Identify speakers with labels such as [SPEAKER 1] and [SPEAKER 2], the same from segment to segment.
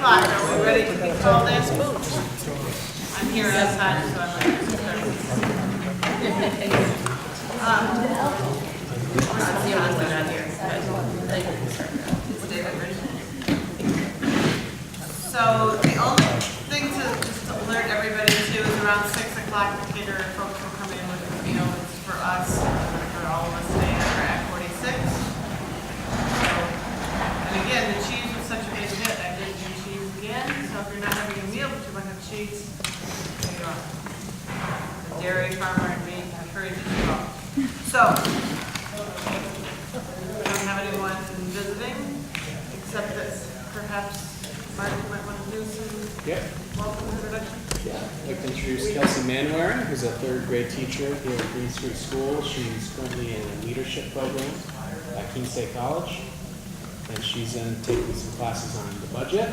[SPEAKER 1] Are we ready to be called in? I'm here outside, so I'm ready to start. I'm the only one out here. So the only thing to just alert everybody to is around 6 o'clock the caterer folks will come in with the meals for us, for all of us staying for Act 46. So, and again, the cheese was such a big hit. I did do cheese again. So if you're not having a meal but you want to have cheese, there you are. The dairy farmer and me encourages you all. So, we don't have anyone visiting, except that perhaps Mark might want to do some welcome introduction.
[SPEAKER 2] Yeah, I'd like to introduce Kelsey Manwaring, who's a third grade teacher here at Green Street School. She's currently in a leadership program at Keene State College, and she's taking some classes on the budget.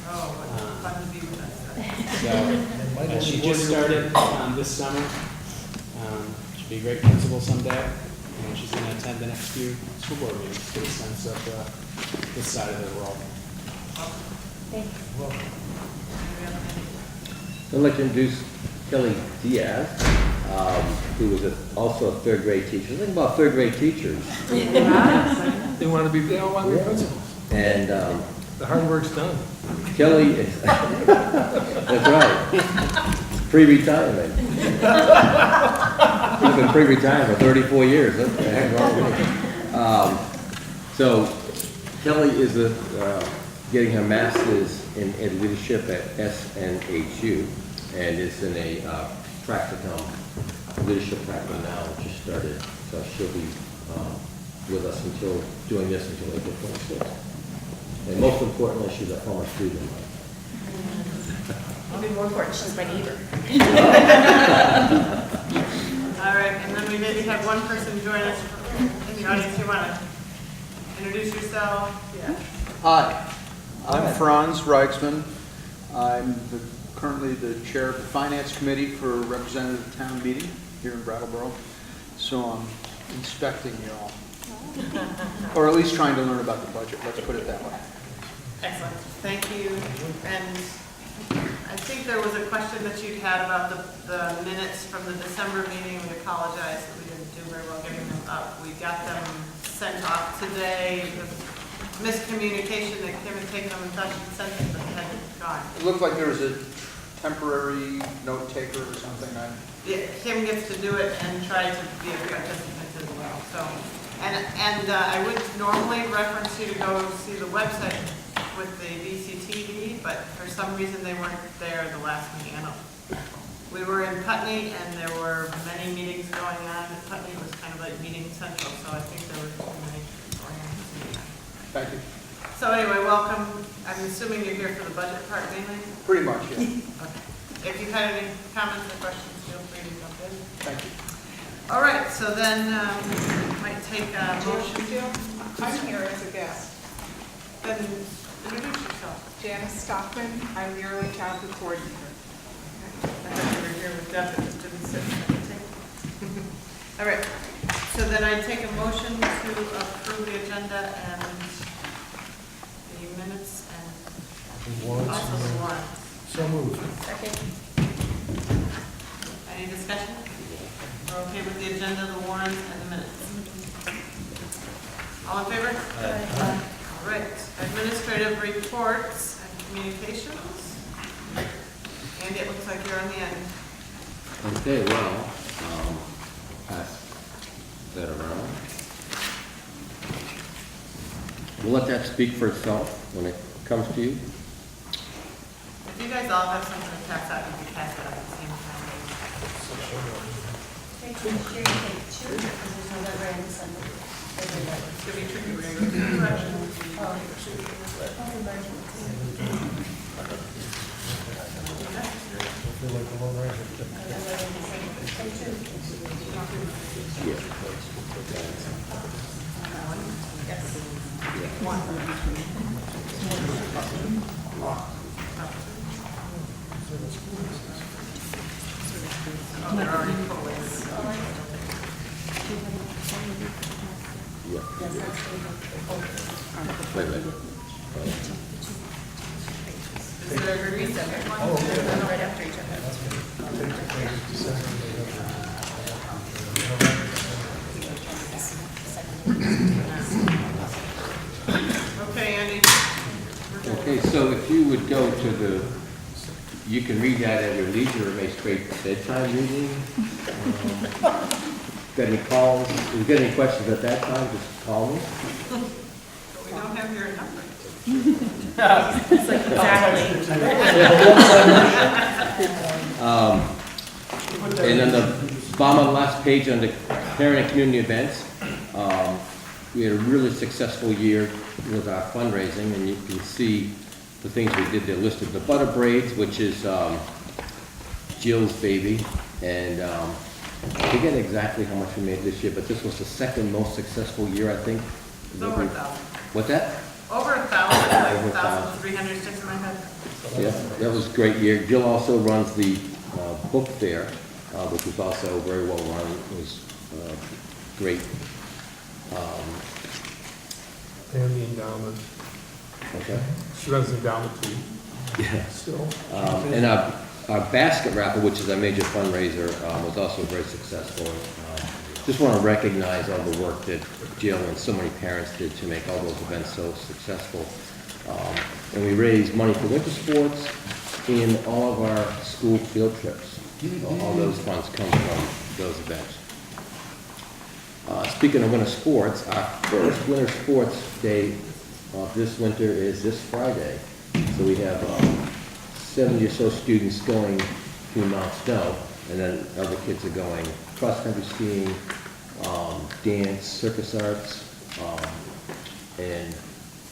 [SPEAKER 1] Oh, fun to be with us.
[SPEAKER 2] So she just started this summer. She'll be a great principal someday, and she's going to attend the next few school board meetings to get a sense of this side of the world.
[SPEAKER 1] Thank you.
[SPEAKER 3] I'd like to introduce Kelly Diaz, who was also a third grade teacher. Think about third grade teachers.
[SPEAKER 4] They want to be principals.
[SPEAKER 3] And
[SPEAKER 4] the hard work's done.
[SPEAKER 3] Kelly is, that's right, pre-retirement. She's been pre-retired for 34 years. What the heck wrong with me? So Kelly is getting her master's in leadership at SNHU, and is in a leadership practicum now, just started. So she'll be with us doing this until April 26th. And most importantly, she's a former student.
[SPEAKER 5] Even more important, she's my neighbor.
[SPEAKER 1] All right, and then we maybe have one person join us in the audience. You want to introduce yourself? Yeah.
[SPEAKER 6] Hi, I'm Franz Reichsman. I'm currently the chair of the Finance Committee for Representative Town Meeting here in Brattleboro. So I'm inspecting you all. Or at least trying to learn about the budget, let's put it that way.
[SPEAKER 1] Excellent, thank you. And I think there was a question that you'd had about the minutes from the December meeting. We apologize that we didn't do very well getting them up. We got them sent off today. The miscommunication that Kim had taken them and thought she'd sent them, but they hadn't gone.
[SPEAKER 6] It looked like there was a temporary note taker or something.
[SPEAKER 1] Yeah, Kim gets to do it and try to be a participant as well. So, and I would normally reference you to go see the website with the VCTV, but for some reason they weren't there the last meeting. I don't. We were in Putney, and there were many meetings going on. Putney was kind of like meeting central, so I think there were too many going on.
[SPEAKER 6] Thank you.
[SPEAKER 1] So anyway, welcome. I'm assuming you're here for the budget part mainly?
[SPEAKER 6] Pretty much, yeah.
[SPEAKER 1] Okay. If you've had any comments or questions, feel free to jump in.
[SPEAKER 6] Thank you.
[SPEAKER 1] All right, so then might take a motion.
[SPEAKER 7] I'm here as a guest.
[SPEAKER 1] Then introduce yourself.
[SPEAKER 7] Janice Stockman, I'm the early childhood coordinator.
[SPEAKER 1] I thought you were here with Deb, but just didn't sit at the table. All right, so then I take a motion to approve the agenda and the minutes and also the warrants.
[SPEAKER 4] So moved.
[SPEAKER 5] Second.
[SPEAKER 1] Any discussion? We're okay with the agenda, the warrants, and the minutes. All in favor? Aye. All right. Administrative reports and communications. Andy, it looks like you're on the end.
[SPEAKER 3] Okay, well, pass that around. We'll let that speak for itself when it comes to you.
[SPEAKER 1] If you guys all have something to pass out, you can pass it out at the same time.
[SPEAKER 5] Sure you take two, because there's no letter in December.
[SPEAKER 1] It's going to be tricky. We're going to go through directions.
[SPEAKER 4] I feel like
[SPEAKER 1] Oh, they're already fully.
[SPEAKER 3] Wait, wait.
[SPEAKER 1] Is there a recent one? Right after each other. Okay, Andy.
[SPEAKER 3] Okay, so if you would go to the, you can read that at your leisure, it may straight bedtime reading. Got any calls, if you got any questions at that time, just call me.
[SPEAKER 1] But we don't have your number.
[SPEAKER 3] And on the bottom of the last page, under parent and community events, we had a really successful year with our fundraising, and you can see the things we did there listed. The butter braids, which is Jill's baby, and I forget exactly how much we made this year, but this was the second most successful year, I think.
[SPEAKER 1] It's over 1,000.
[SPEAKER 3] What's that?
[SPEAKER 1] Over 1,000, like
[SPEAKER 3] Over
[SPEAKER 1] 1,300 sticks in my head.
[SPEAKER 3] Yeah, that was a great year. Jill also runs the book fair, which was also very well run. It was great.
[SPEAKER 4] And the endowment.
[SPEAKER 3] Okay.
[SPEAKER 4] She runs the endowment too,
[SPEAKER 3] Yeah.
[SPEAKER 4] still.
[SPEAKER 3] And our basket raffle, which is our major fundraiser, was also very successful. Just want to recognize all the work that Jill and so many parents did to make all those events so successful. And we raised money for winter sports and all of our school field trips. All those funds come from those events. Speaking of winter sports, our first winter sports day of this winter is this Friday. So we have 70 or so students going to Mount Snow, and then other kids are going cross-country skiing, dance, circus arts, and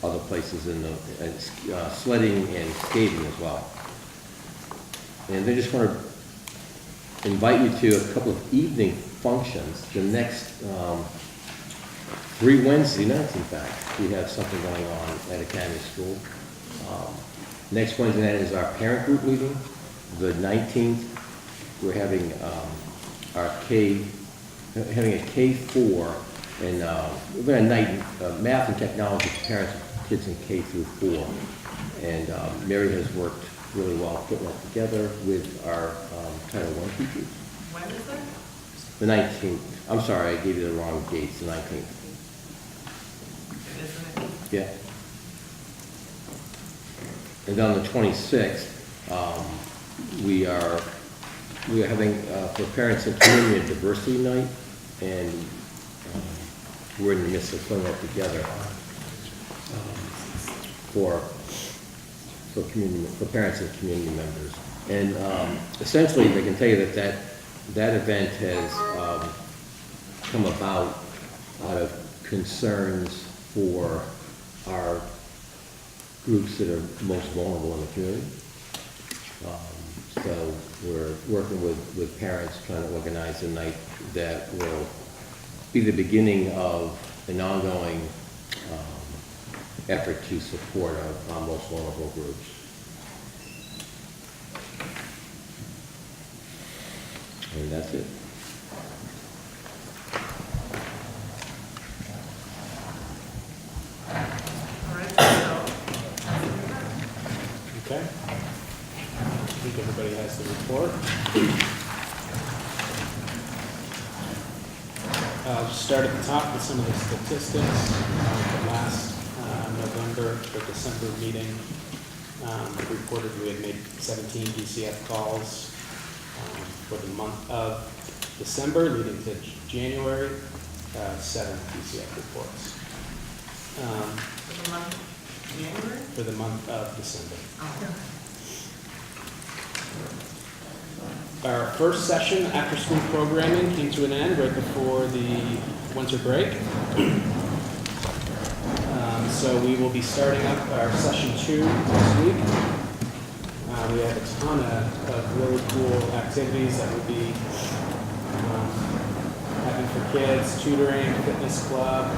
[SPEAKER 3] other places in the, sledding and skating as well. And they just want to invite you to a couple of evening functions. The next 3 Wednesday nights, in fact, we have something going on at Academy School. Next Wednesday night is our parent group meeting. The 19th, we're having having a K-4, and we're going to night math and technology for parents of kids in K through 4. And Mary has worked really well putting that together with our Title I teachers.
[SPEAKER 1] When is it?
[SPEAKER 3] The 19th. I'm sorry, I gave you the wrong dates, the 19th.
[SPEAKER 1] It isn't it?
[SPEAKER 3] Yeah. And on the 26th, we are having, for parents and community, a diversity night, and we're in the midst of putting that together for parents and community members. And essentially, they can tell you that event has come about out of concerns for our groups that are most vulnerable in the community. So we're working with parents trying to organize a night that will be the beginning of an ongoing effort to support our most vulnerable groups. And that's it.
[SPEAKER 1] All right, so,
[SPEAKER 2] Okay. I think everybody has the report. I'll just start at the top with some of the statistics from last November or December meeting. We reported we had made 17 DCF calls for the month of December, leading to January, 7 DCF reports.
[SPEAKER 1] for the month of January?
[SPEAKER 2] For the month of December. Our first session, after-school programming, came to an end right before the winter break. So we will be starting up our session 2 next week. We have a ton of really cool activities that we'll be having for kids, tutoring, fitness club.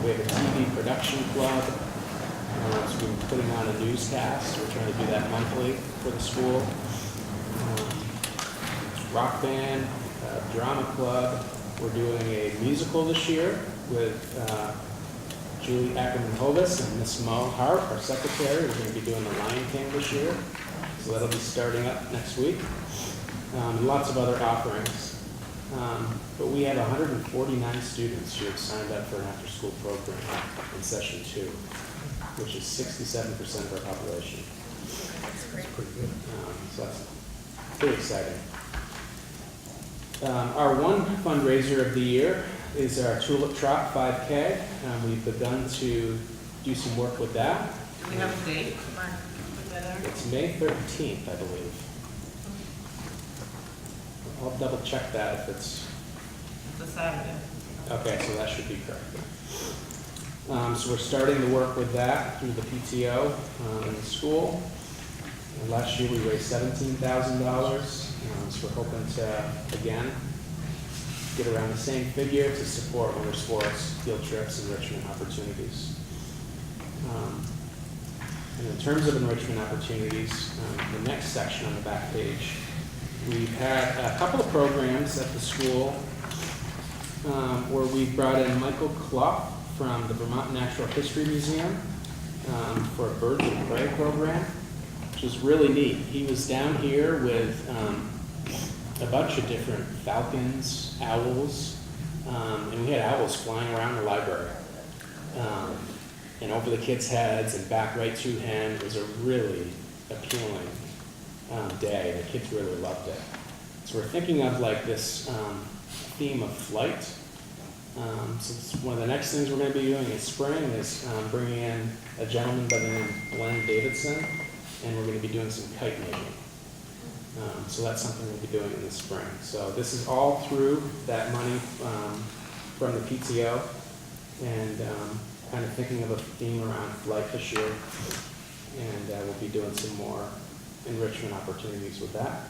[SPEAKER 2] We have a TV production club. So we've been putting on a newscast. We're trying to do that monthly for the school. Rock band, drama club. We're doing a musical this year with Julie Ackerman-Hovis and Miss Mo Hart, our secretary. We're going to be doing The Lion King this year. So that'll be starting up next week. Lots of other offerings. But we had 149 students who have signed up for an after-school program in session 2, which is 67% of our population.
[SPEAKER 7] That's pretty good.
[SPEAKER 2] So that's pretty exciting. Our one fundraiser of the year is our Tulip Trot 5K. We've begun to do some work with that.
[SPEAKER 1] Do we have a date? Mark, put that in.
[SPEAKER 2] It's May 13th, I believe. I'll double check that if it's,
[SPEAKER 1] It's a Saturday.
[SPEAKER 2] okay, so that should be correct. So we're starting to work with that through the PTO in the school. And last year we raised $17,000. So we're hoping to, again, get around the same figure to support winter sports, field trips, enrichment opportunities. And in terms of enrichment opportunities, the next section on the back page, we've had a couple of programs at the school where we've brought in Michael Clough from the Vermont Natural History Museum for a Birds of Prey program, which is really neat. He was down here with a bunch of different falcons, owls, and we had owls flying around the library and over the kids' heads and back right to him. It was a really appealing day. The kids really loved it. So we're thinking of like this theme of flight. So it's one of the next things we're going to be doing in spring is bringing in a gentleman by the name of Glenn Davidson, and we're going to be doing some kite making. So that's something we'll be doing in the spring. So this is all through that money from the PTO, and kind of thinking of a theme around flight this year, and we'll be doing some more enrichment opportunities with that.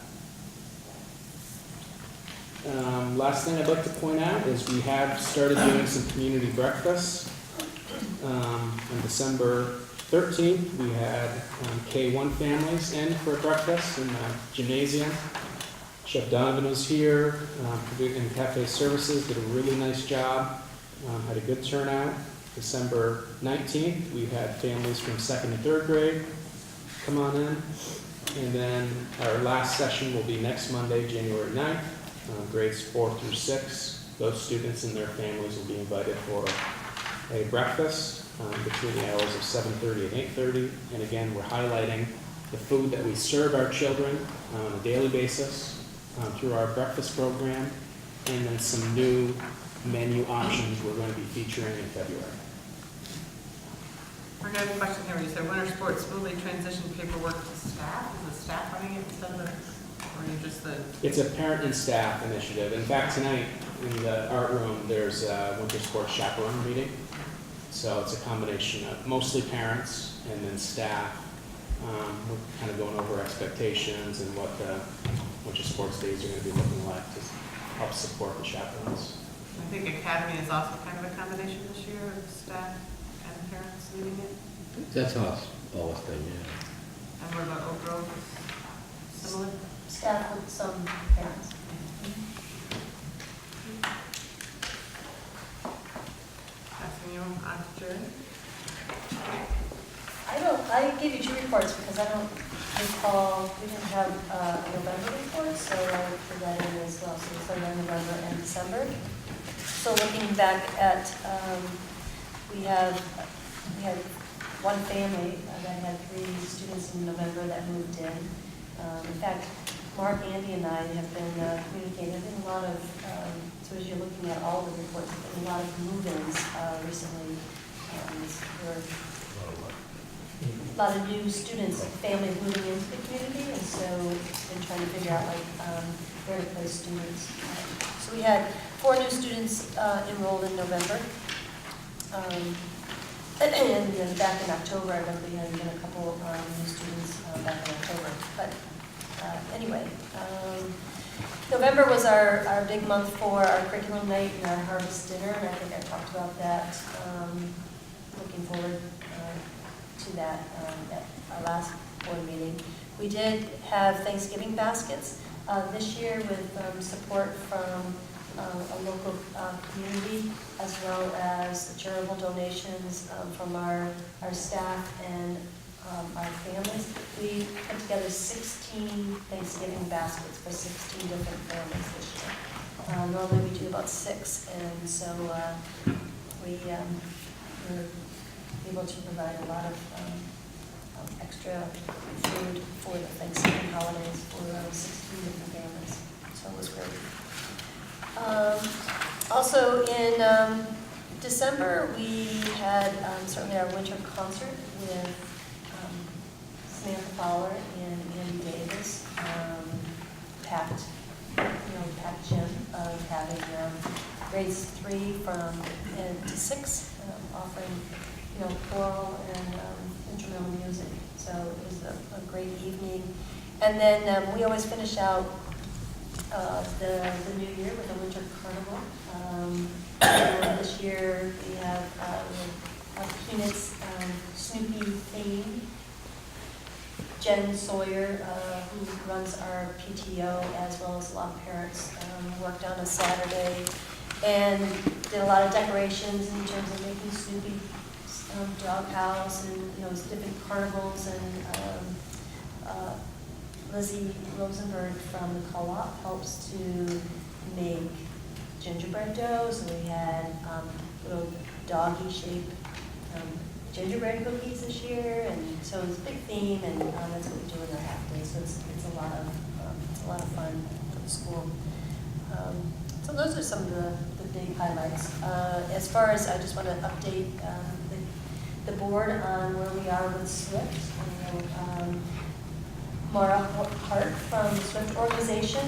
[SPEAKER 2] Last thing I'd like to point out is we have started doing some community breakfasts. On December 13th, we had K1 families in for breakfast in the gymnasium. Chef Donovan was here, and Cafe Services did a really nice job, had a good turnout. December 19th, we had families from 2nd and 3rd grade come on in. And then our last session will be next Monday, January 9th, grades 4 through 6. Those students and their families will be invited for a breakfast between the hours of 7:30 and 8:30. And again, we're highlighting the food that we serve our children on a daily basis through our breakfast program, and then some new menu options we're going to be featuring in February.
[SPEAKER 1] We're going to have a question here. You said winter sports smoothly transition paperwork to staff. Is the staff running it instead of the, or are you just the?
[SPEAKER 2] It's a parent and staff initiative. In fact, tonight in the art room, there's a winter sports chaperone meeting. So it's a combination of mostly parents and then staff. We're kind of going over expectations and what the winter sports days are going to be looking like to help support the chaperones.
[SPEAKER 1] I think Academy is also kind of a combination this year of staff and parents leading it.
[SPEAKER 3] That's how it's always done, yeah.
[SPEAKER 1] And what about Oak Grove? Similar?
[SPEAKER 5] Staff with some parents.
[SPEAKER 1] Passing you on to Jerry.
[SPEAKER 5] I gave you 2 reports because I don't recall, we didn't have a November report, so I put that in as well. So it's on November and December. So looking back at, we had one family that had 3 students in November that moved in. In fact, Mark, Andy, and I have been communicating. There's been a lot of, so as you're looking at all the reports, there's been a lot of move-ins recently. There were a lot of new students, families moving into the community, and so been trying to figure out where to place students. So we had 4 new students enrolled in November. And then back in October, I remember we had a couple new students back in October. But November was our big month for our curriculum night and our harvest dinner, and I think I talked about that. Looking forward to that at our last board meeting. We did have Thanksgiving baskets this year with support from a local community, as well as charitable donations from our staff and our families. We put together 16 Thanksgiving baskets for 16 different families this year. Normally we do about 6, and so we were able to provide a lot of extra food for the Thanksgiving holidays for 16 different families. So it was great. Also in December, we had certainly our winter concert with Samantha Fowler and Andy Davis, packed gym of having grades 3 to 6, offering choral and instrumental music. So it was a great evening. And then we always finish out the new year with a winter carnival. This year we have Peanuts Snoopy theme. Jen Sawyer, who runs our PTO, as well as a lot of parents, worked on a Saturday and did a lot of decorations in terms of making Snoopy doghouse and different carnivals, and Lizzie Rosenberg from the co-op helps to make gingerbread dough. So we had little doggy shaped gingerbread cookies this year, and so it's a big theme, and that's what we do in our half day. So it's a lot of fun for the school. So those are some of the big highlights. As far as I just want to update the board on where we are with SWIFT. Mara Hart from the SWIFT organization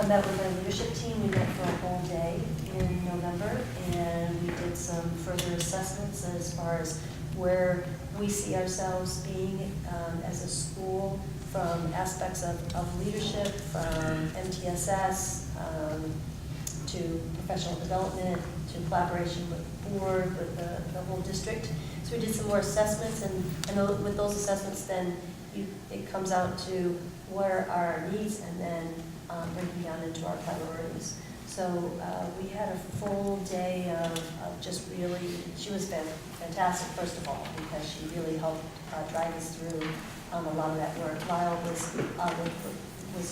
[SPEAKER 5] met with our leadership team. We met for a whole day in November, and we did some further assessments as far as where we see ourselves being as a school, from aspects of leadership, from MTSS to professional development, to collaboration with the board, with the whole district. So we did some more assessments, and with those assessments then it comes out to what are our needs, and then breaking down into our priorities. So we had a full day of just really, she was fantastic, first of all, because she really helped drive us through a lot of that work. Lyle was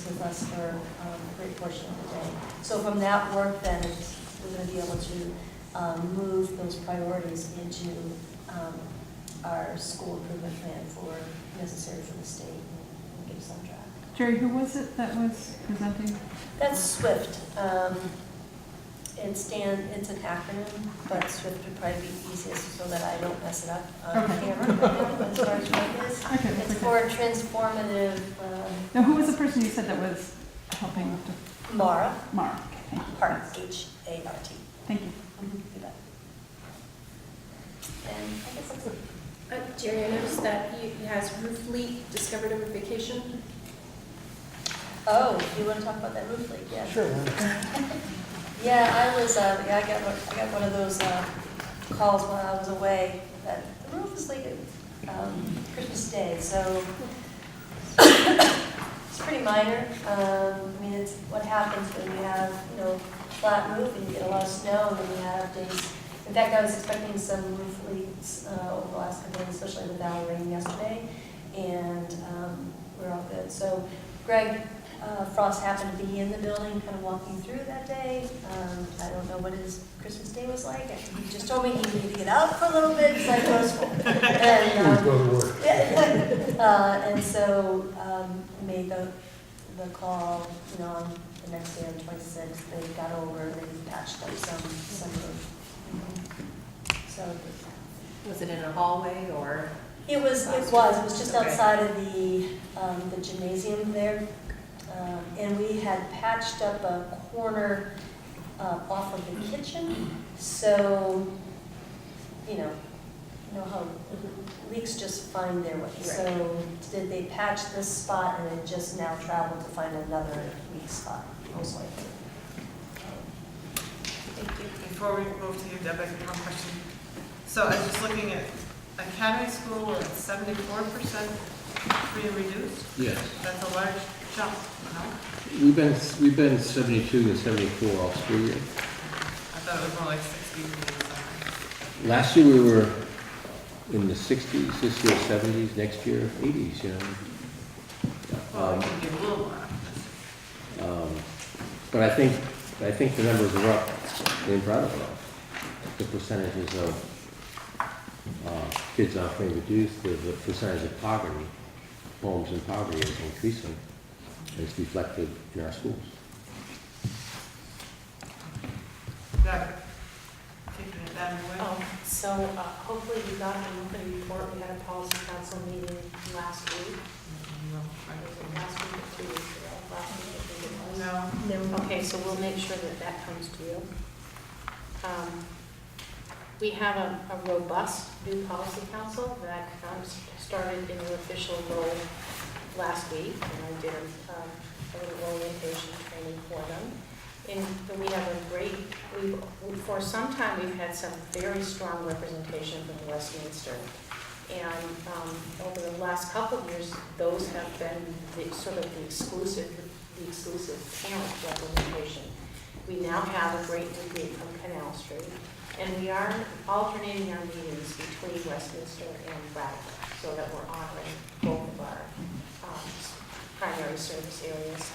[SPEAKER 5] with us for a great portion of the day. So from that work then, we're going to be able to move those priorities into our school improvement plan for necessary for the state, and get us on track.
[SPEAKER 8] Jerry, who was it that was presenting?
[SPEAKER 5] That's SWIFT. It's an acronym, but SWIFT would probably be easiest so that I don't mess it up on camera as far as what it is.
[SPEAKER 8] Okay,
[SPEAKER 5] It's for transformative.
[SPEAKER 8] Now, who was the person you said that was helping to?
[SPEAKER 5] Mara
[SPEAKER 8] Mara. Okay, thank you.
[SPEAKER 5] Hart, H-A-R-T.
[SPEAKER 8] Thank you.
[SPEAKER 5] Do that. And I guess that's it.
[SPEAKER 9] Jerry, I noticed that he has roof leak discovered over vacation.
[SPEAKER 5] Oh, you want to talk about that roof leak? Yeah.
[SPEAKER 7] Sure.
[SPEAKER 5] Yeah, I got one of those calls while I was away that the roof is leaking Christmas Day, so it's pretty minor. I mean, it's what happens when you have flat roof and you get a lot of snow, and then you have days. In fact, I was expecting some roof leaks over the last couple of days, especially with the rain yesterday, and we're all good. So Greg Frost happened to be in the building, kind of walking through that day. I don't know what his Christmas Day was like. He just told me he needed to get out for a little bit before he goes to school. And,
[SPEAKER 7] Go to work.
[SPEAKER 5] and so made the call, on the next day on 26th. They got over, they patched up some roof. So
[SPEAKER 9] Was it in a hallway or?
[SPEAKER 5] it was just outside of the gymnasium there. And we had patched up a corner off of the kitchen, so, you know how leaks just find their way. So did they patch this spot and then just now travel to find another leak spot, most likely?
[SPEAKER 1] Thank you. Before we move to you, Deb, I have one question. So I was just looking at Academy School, we're at 74% free and reduced.
[SPEAKER 3] Yes.
[SPEAKER 1] That's a large jump, no?
[SPEAKER 3] We've been 72 to 74 all school year.
[SPEAKER 1] I thought it was more like 60 or
[SPEAKER 3] Last year we were in the 60s, this year 70s, next year 80s, you know.
[SPEAKER 1] well, we can give a little more.
[SPEAKER 3] But I think the numbers are up in Brattleboro. The percentages of kids on free and reduced, the percentage of poverty, homes in poverty is increasing. It's reflected in our schools.
[SPEAKER 1] Deb, taking it down away.
[SPEAKER 10] So hopefully you got the monthly report. We had a policy council meeting last week. Was it last week or 2 weeks ago? Last week, I think it was.
[SPEAKER 1] No.
[SPEAKER 10] Okay, so we'll make sure that that comes to you. We have a robust new policy council that started in their official role last week, and I did a little orientation training for them. And we have a great, for some time we've had some very strong representation from Westminster. And over the last couple of years, those have been sort of the exclusive parent representation. We now have a great group from Canal Street, and we are alternating our meetings between Westminster and Brattleboro, so that we're honoring both of our primary service areas.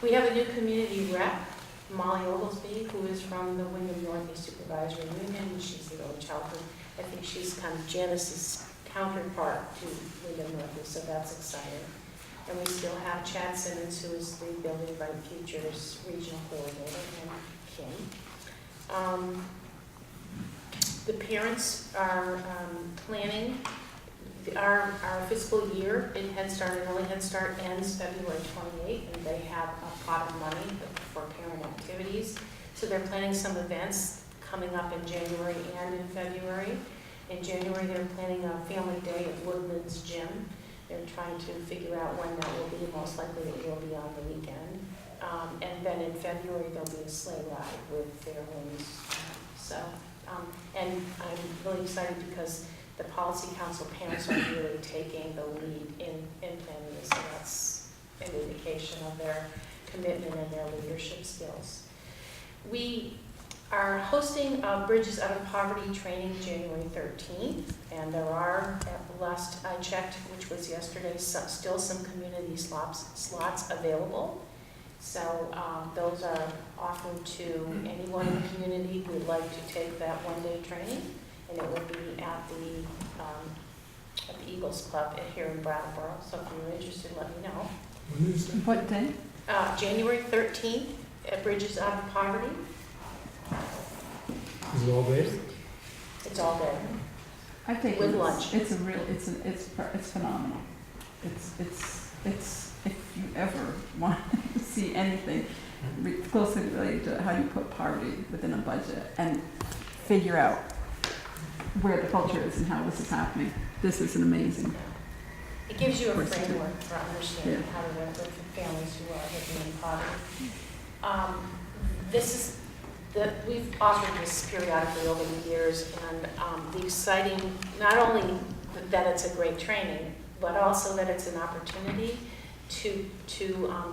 [SPEAKER 10] We have a new community rep, Molly Oglesby, who is from the Noteworthy Supervisory Union. She's the early childhood. I think she's kind of Janice's counterpart to Noteworthy, so that's exciting. And we still have Chad Simmons, who is the Building Bright Futures Regional Coordinator, and Kim. The parents are planning our fiscal year in Head Start, and early Head Start ends February 28th, and they have a pot of money for parent activities. So they're planning some events coming up in January and in February. In January, they're planning a family day at Woodlands Gym. They're trying to figure out when that will be. Most likely it will be on the weekend. And then in February, there'll be a sleigh ride with families. And I'm really excited because the Policy Council parents are really taking the lead in planning this. So that's an indication of their commitment and their leadership skills. We are hosting Bridges Out of Poverty training January 13th, and there are, at the last I checked, which was yesterday, still some community slots available. So those are offered to anyone in the community who would like to take that one-day training, and it will be at the Eagles Club here in Brattleboro. So if you're interested, let me know.
[SPEAKER 8] What day?
[SPEAKER 10] January 13th at Bridges Out of Poverty.
[SPEAKER 7] Is it all day?
[SPEAKER 10] It's all day.
[SPEAKER 8] I think
[SPEAKER 10] With
[SPEAKER 8] it's,
[SPEAKER 10] lunch.
[SPEAKER 8] It's phenomenal. It's if you ever want to see anything closely related to how you put poverty within a budget and figure out where the culture is and how this is happening. This is an amazing.
[SPEAKER 10] It gives you a
[SPEAKER 8] Of course it
[SPEAKER 10] framework for understanding
[SPEAKER 8] Yeah.
[SPEAKER 10] how to work with families who are living in poverty. We've offered this periodically over the years, and the exciting, not only that it's a great training, but also that it's an opportunity to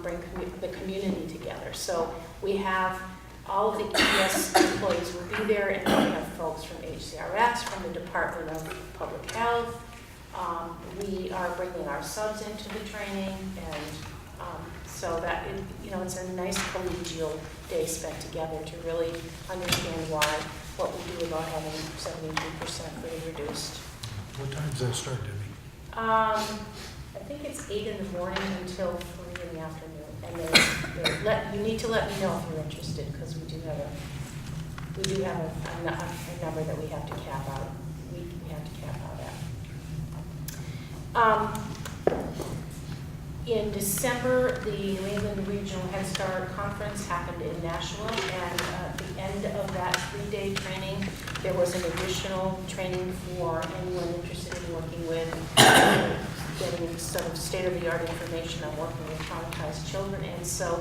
[SPEAKER 10] bring the community together. So we have all of the ES employees will be there, and then we have folks from HCRS, from the Department of Public Health. We are bringing our subs into the training, and so that it's a nice collegial day spent together to really understand what we do about having 72% free reduced.
[SPEAKER 7] What time does that start, Debbie?
[SPEAKER 10] I think it's 8 in the morning until 3 in the afternoon, and you need to let me know if you're interested, because we do have a number that we have to cap out. We have to cap out at. In December, the New England Regional Head Start Conference happened in Nashua, and at the end of that 3-day training, there was an additional training for anyone interested in working with, getting sort of state-of-the-art information on working with traumatized children. And so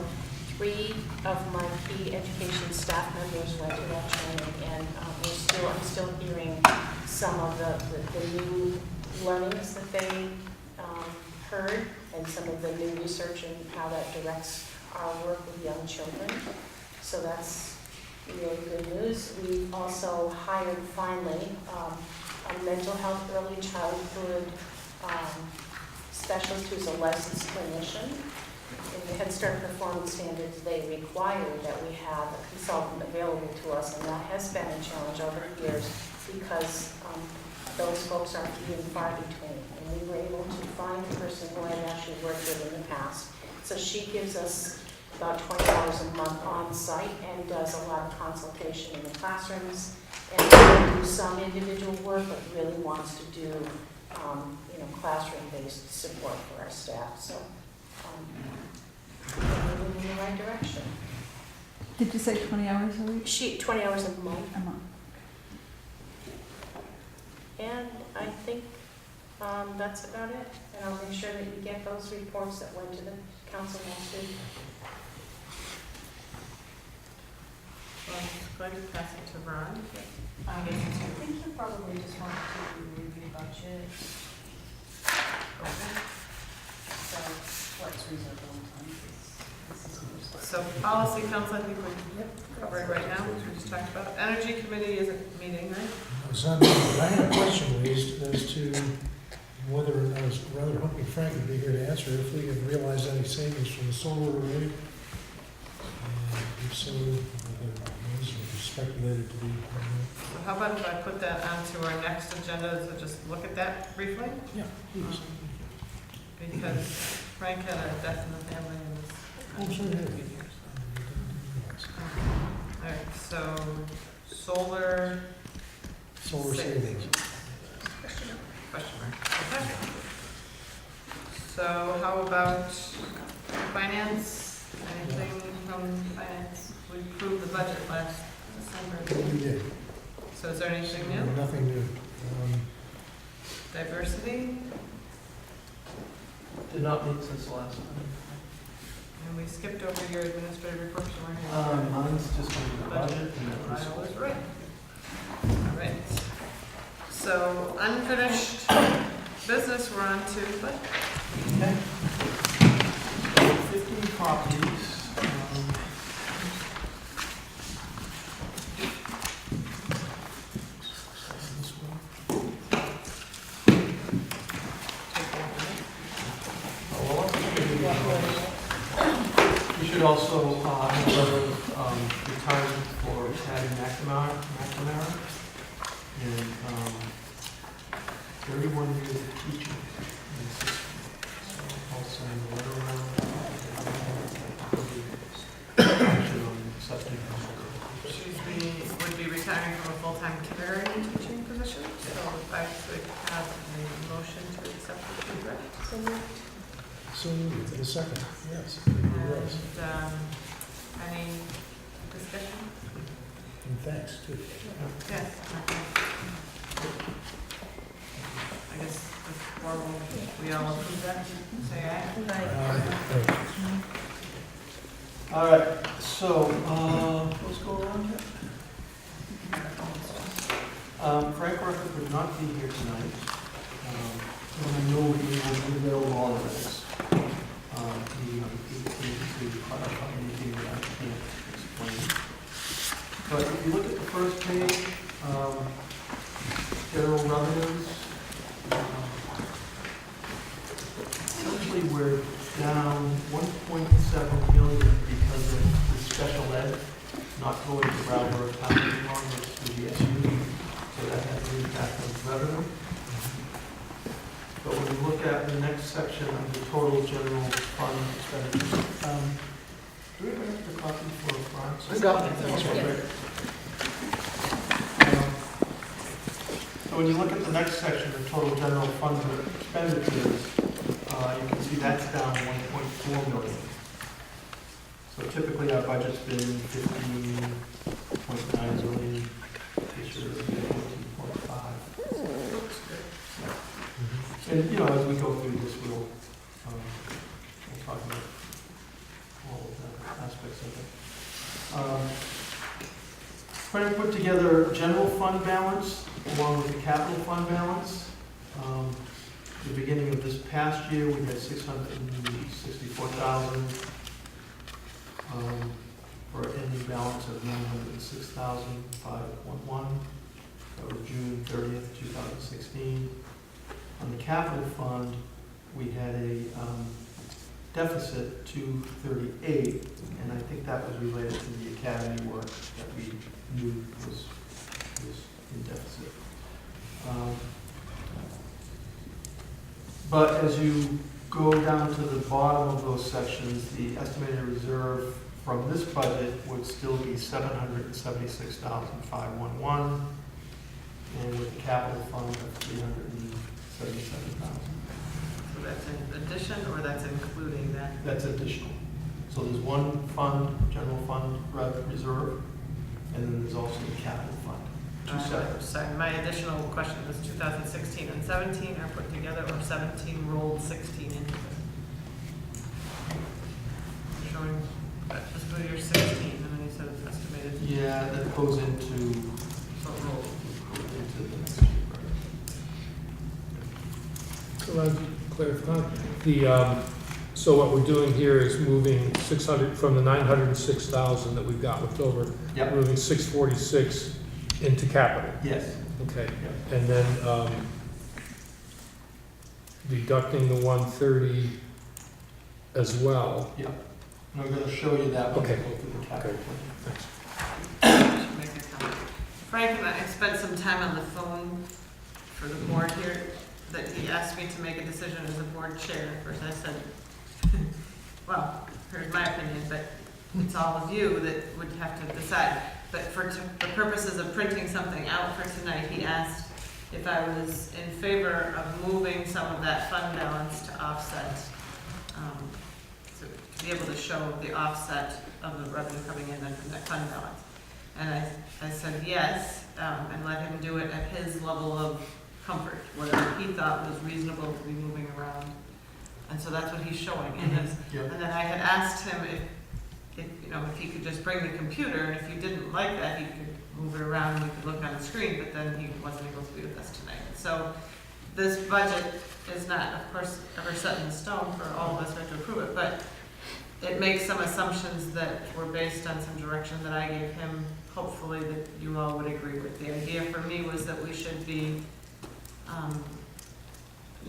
[SPEAKER 10] 3 of my key education staff members went to that training, and I'm still hearing some of the new learnings that they heard, and some of the new research and how that directs our work with young children. So that's really good news. We also hired finally a mental health early childhood specialist who's a licensed clinician. In the Head Start performance standards, they require that we have a consultant available to us, and that has been a challenge over the years because those folks are few and far between. And we were able to find a person who I had actually worked with in the past. So she gives us about 20 hours a month on site and does a lot of consultation in the classrooms and do some individual work, but really wants to do classroom-based support for our staff. So we're moving in the right direction.
[SPEAKER 8] Did you say 20 hours a week?
[SPEAKER 10] 20 hours a month.
[SPEAKER 8] A month.
[SPEAKER 10] And I think that's about it. And I'll make sure that you get those reports that went to the council next week.
[SPEAKER 1] Well, I'm just going to pass it to Ron.
[SPEAKER 5] I think you probably just want to review budget.
[SPEAKER 1] Okay.
[SPEAKER 5] So what's reasonable time is
[SPEAKER 1] So policy council, I think we're covering right now, which we just talked about. Energy committee isn't meeting, right?
[SPEAKER 7] So I had a question raised as to whether, I was rather hoping Frank would be here to answer, if we have realized any savings from the solar array. If so, whether those are speculated to be.
[SPEAKER 1] So how about if I put that onto our next agenda, so just look at that briefly?
[SPEAKER 7] Yeah, please.
[SPEAKER 1] Because Frank had a death in the family and was.
[SPEAKER 7] Oh, sure, yeah.
[SPEAKER 1] All right, so solar
[SPEAKER 7] Solar savings.
[SPEAKER 1] question mark. Okay. So how about finance? Anything from finance? We approved the budget last December.
[SPEAKER 7] We did.
[SPEAKER 1] So is there anything new?
[SPEAKER 7] Nothing new.
[SPEAKER 1] Diversity?
[SPEAKER 4] Did not meet since the last time.
[SPEAKER 1] And we skipped over your administrative report, so we're here.
[SPEAKER 4] Mine's just on the budget and that was.
[SPEAKER 1] I was right. All right. So unfinished business, we're on to budget.
[SPEAKER 4] Okay. So 15 copies. We should also have a letter of retirement for Patty McNamara, and 31 years of teaching in the system. So I'll send the letter around. Action on accepting her.
[SPEAKER 1] She would be retiring from a full-time kindergarten teaching position. So if I could have a motion to accept the contract.
[SPEAKER 10] So moved.
[SPEAKER 7] So moved. The second, yes.
[SPEAKER 1] And any discussion?
[SPEAKER 7] And thanks, too.
[SPEAKER 1] Yes. I guess before we all approve that, say aye.
[SPEAKER 4] All right, so let's go around here. Frank Rucker could not be here tonight. And I know he will be available on this. He to clarify anything that I can't explain. But if you look at the first page, general revenues, essentially we're down 1.7 million because of the special ed not going to Brattleboro Town anymore, it's to the SU, so that has an impact on revenue. But when you look at the next section of the total general fund expenditures, do we have an extra copy for Brian?
[SPEAKER 6] I got it.
[SPEAKER 4] Okay, great. So when you look at the next section, the total general fund expenditures, you can see that's down 1.4 million. So typically our budget's been 15.9 million, this year it's 14.5. And, you know, as we go through this, we'll talk about all of the aspects of it. Trying to put together general fund balance along with the capital fund balance. The beginning of this past year, we had 664,000 for an ending balance of 906,511. That was June 30th, 2016. On the capital fund, we had a deficit 238, and I think that was related to the academy work that we knew was in deficit. But as you go down to the bottom of those sections, the estimated reserve from this budget would still be 776,511, and with the capital fund of 377,000.
[SPEAKER 1] So that's in addition, or that's including that?
[SPEAKER 4] That's additional. So there's one fund, general fund reserve, and then there's also the capital fund. Two separate.
[SPEAKER 1] Sorry, my additional question was 2016 and 17 are put together, or 17 rolled 16 into it? Showing, just go to your 16, and then you said it's estimated.
[SPEAKER 4] Yeah, that goes into,
[SPEAKER 1] So rolled.
[SPEAKER 4] into the next year.
[SPEAKER 7] So clarify, so what we're doing here is moving 600, from the 906,000 that we've got left over,
[SPEAKER 4] Yep.
[SPEAKER 7] moving 646 into capital.
[SPEAKER 4] Yes.
[SPEAKER 7] Okay.
[SPEAKER 4] Yep.
[SPEAKER 7] And then deducting the 130 as well.
[SPEAKER 4] Yep. And I'm going to show you that when we
[SPEAKER 7] Okay.
[SPEAKER 4] go through the capital plan.
[SPEAKER 7] Thanks.
[SPEAKER 1] Should make a comment. Frank and I spent some time on the phone for the board here, that he asked me to make a decision as a board chair. First I said, well, here's my opinion, but it's all of you that would have to decide. But for the purposes of printing something out for tonight, he asked if I was in favor of moving some of that fund balance to offset, to be able to show the offset of the revenue coming in from that fund balance. And I said yes, and let him do it at his level of comfort, whatever he thought was reasonable to be moving around. And so that's what he's showing in this.
[SPEAKER 4] Yep.
[SPEAKER 1] And then I had asked him if he could just bring the computer, and if you didn't like that, he could move it around and we could look on the screen, but then he wasn't able to be with us tonight. So this budget is not, of course, ever set in stone for all of us to approve it, but it makes some assumptions that were based on some direction that I gave him, hopefully that you all would agree with. The idea for me was that we should be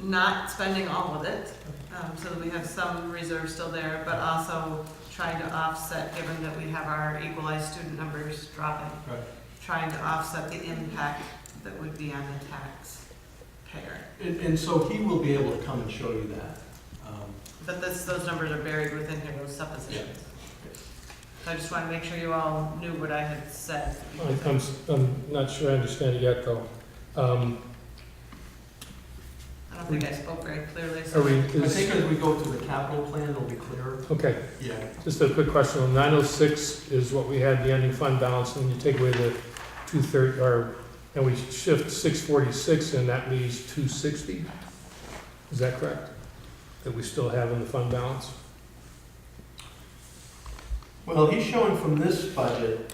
[SPEAKER 1] not spending all of it, so that we have some reserve still there, but also trying to offset, given that we have our equalized student numbers dropping,
[SPEAKER 4] Right.
[SPEAKER 1] trying to offset the impact that would be on the taxpayer.
[SPEAKER 4] And so he will be able to come and show you that.
[SPEAKER 1] But those numbers are buried within here, those suppositions. So I just want to make sure you all knew what I had said.
[SPEAKER 7] I'm not sure I understand it yet, though.
[SPEAKER 1] I don't think I spoke very clearly.
[SPEAKER 7] Are
[SPEAKER 1] So
[SPEAKER 7] we,
[SPEAKER 4] I think as we go through the capital plan, it'll be clearer.
[SPEAKER 7] okay,
[SPEAKER 4] Yeah.
[SPEAKER 7] just a quick question. On 906 is what we had, the ending fund balance, and you take away the 230, and we shift 646, and that leaves 260? Is that correct? That we still have in the fund balance?
[SPEAKER 4] Well, he's showing from this budget,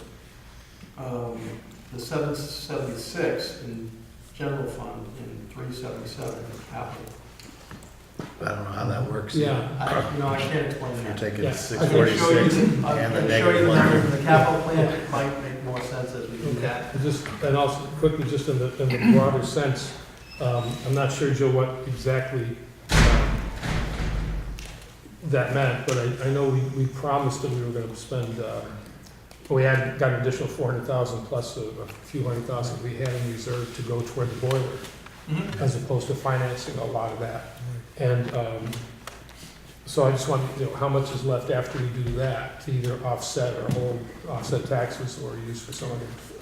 [SPEAKER 4] the 776 in general fund and 377 in capital.
[SPEAKER 11] I don't know how that works.
[SPEAKER 7] Yeah.
[SPEAKER 4] I can't explain
[SPEAKER 11] You're
[SPEAKER 4] that.
[SPEAKER 11] taking
[SPEAKER 7] Yeah.
[SPEAKER 4] I can show you,
[SPEAKER 11] 646
[SPEAKER 4] I
[SPEAKER 11] and the
[SPEAKER 4] can show you
[SPEAKER 11] negative
[SPEAKER 4] the numbers in
[SPEAKER 11] one.
[SPEAKER 4] the capital plan, it might make more sense as we do that.
[SPEAKER 7] And also quickly, just in the broader sense, I'm not sure, Joe, what exactly that meant, but I know we promised that we were gonna spend, we had got an additional 400,000 plus a few hundred thousand we had in reserve to go toward the boiler, as opposed to financing a lot of that. And so I just want, how much is left after we do that to either offset or offset taxes or use for some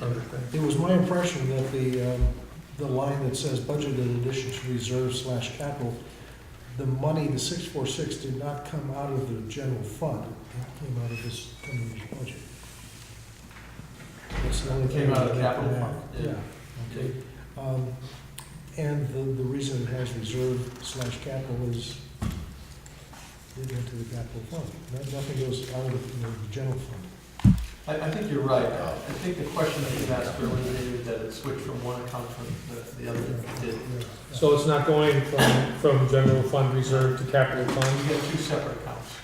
[SPEAKER 7] other thing?
[SPEAKER 12] It was my impression that the line that says budgeted addition to reserve / capital the money, the 646 did not come out of the general fund. It came out of this coming year's budget. That's the only
[SPEAKER 4] It
[SPEAKER 12] thing.
[SPEAKER 4] came out of
[SPEAKER 12] that
[SPEAKER 4] the
[SPEAKER 12] I
[SPEAKER 4] capital
[SPEAKER 12] can
[SPEAKER 4] fund,
[SPEAKER 12] add.
[SPEAKER 4] yeah.
[SPEAKER 12] Yeah, okay. And the reason it has reserve / capital is it into the capital fund. Nothing goes out of the general fund.
[SPEAKER 4] I think you're right. I think the question that you asked earlier, David, that it switched from one account to the other, it did.
[SPEAKER 7] So it's not going from general fund reserve to capital fund?
[SPEAKER 4] You get two separate accounts.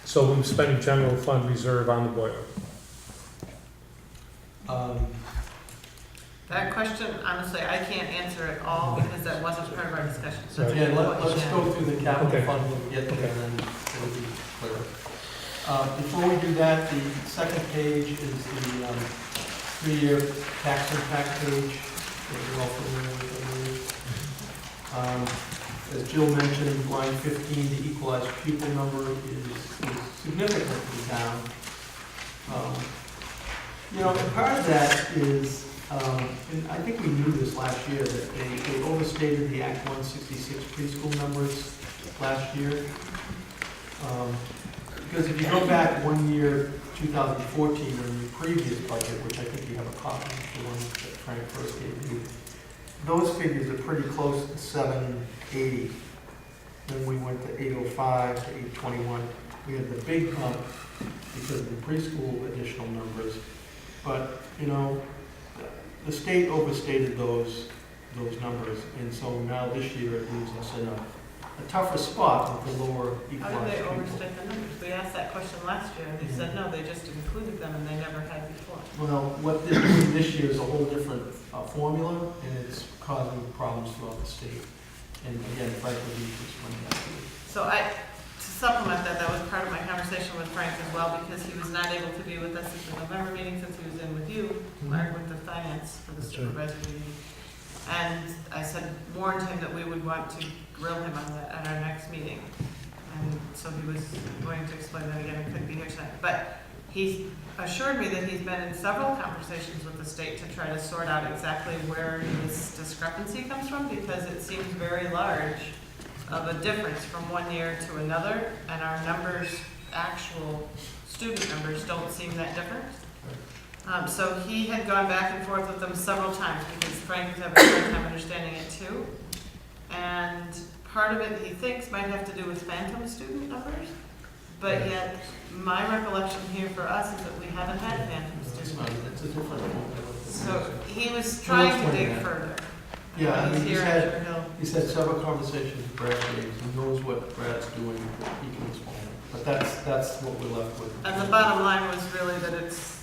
[SPEAKER 7] So we're spending general fund reserve on the boiler?
[SPEAKER 1] That question, honestly, I can't answer at all because that wasn't part of our discussion. So
[SPEAKER 7] Right.
[SPEAKER 4] Again,
[SPEAKER 1] what you
[SPEAKER 4] let's
[SPEAKER 1] can-
[SPEAKER 4] go through the capital
[SPEAKER 7] Okay.
[SPEAKER 4] fund when we get there,
[SPEAKER 7] Okay.
[SPEAKER 4] and then it'll be clearer. Before we do that, the second page is the 3-year tax impact page. You're all familiar with that. As Jill mentioned, line 15, the equalized pupil number is significantly down. And part of that is, and I think we knew this last year, that they overstated the Act 166 preschool numbers last year. Because if you go back 1 year, 2014, in the previous budget, which I think you have a copy of, the one that Frank first gave you, those figures are pretty close to 780. Then we went to 805 to 821. We had the big bump because of the preschool additional numbers. But, the state overstated those numbers, and so now this year it leaves us in a tougher spot with the lower
[SPEAKER 1] How
[SPEAKER 4] equalized
[SPEAKER 1] did they
[SPEAKER 4] pupil.
[SPEAKER 1] overstate the numbers? We asked that question last year, and they said, no, they just included them, and they never had before.
[SPEAKER 4] Well, what they're doing this year is a whole different formula, and it's causing problems throughout the state. And again, Frank will need to explain that to you.
[SPEAKER 1] So to supplement that, that was part of my conversation with Frank as well, because he was not able to be with us at the November meeting since he was in with you, Mark, with the finance for the
[SPEAKER 12] That's right.
[SPEAKER 1] supervisory meeting. And I said, warned him that we would want to grill him on that at our next meeting. And so he was going to explain that again, I couldn't be here tonight. But he assured me that he's been in several conversations with the state to try to sort out exactly where this discrepancy comes from, because it seems very large of a difference from 1 year to another, and our numbers, actual student numbers, don't seem that different. So he had gone back and forth with them several times because Frank was having a hard time understanding it too. And part of it, he thinks, might have to do with phantom student numbers, but yet my recollection here for us is that we haven't had phantom student numbers.
[SPEAKER 4] It's a different formula.
[SPEAKER 1] So he was trying to dig further.
[SPEAKER 4] Yeah, I mean,
[SPEAKER 1] He's here, I'm sure he'll.
[SPEAKER 4] he's had several conversations with Brad James. He knows what Brad's doing, he can explain it. But that's what we're left with.
[SPEAKER 1] And the bottom line was really that it's,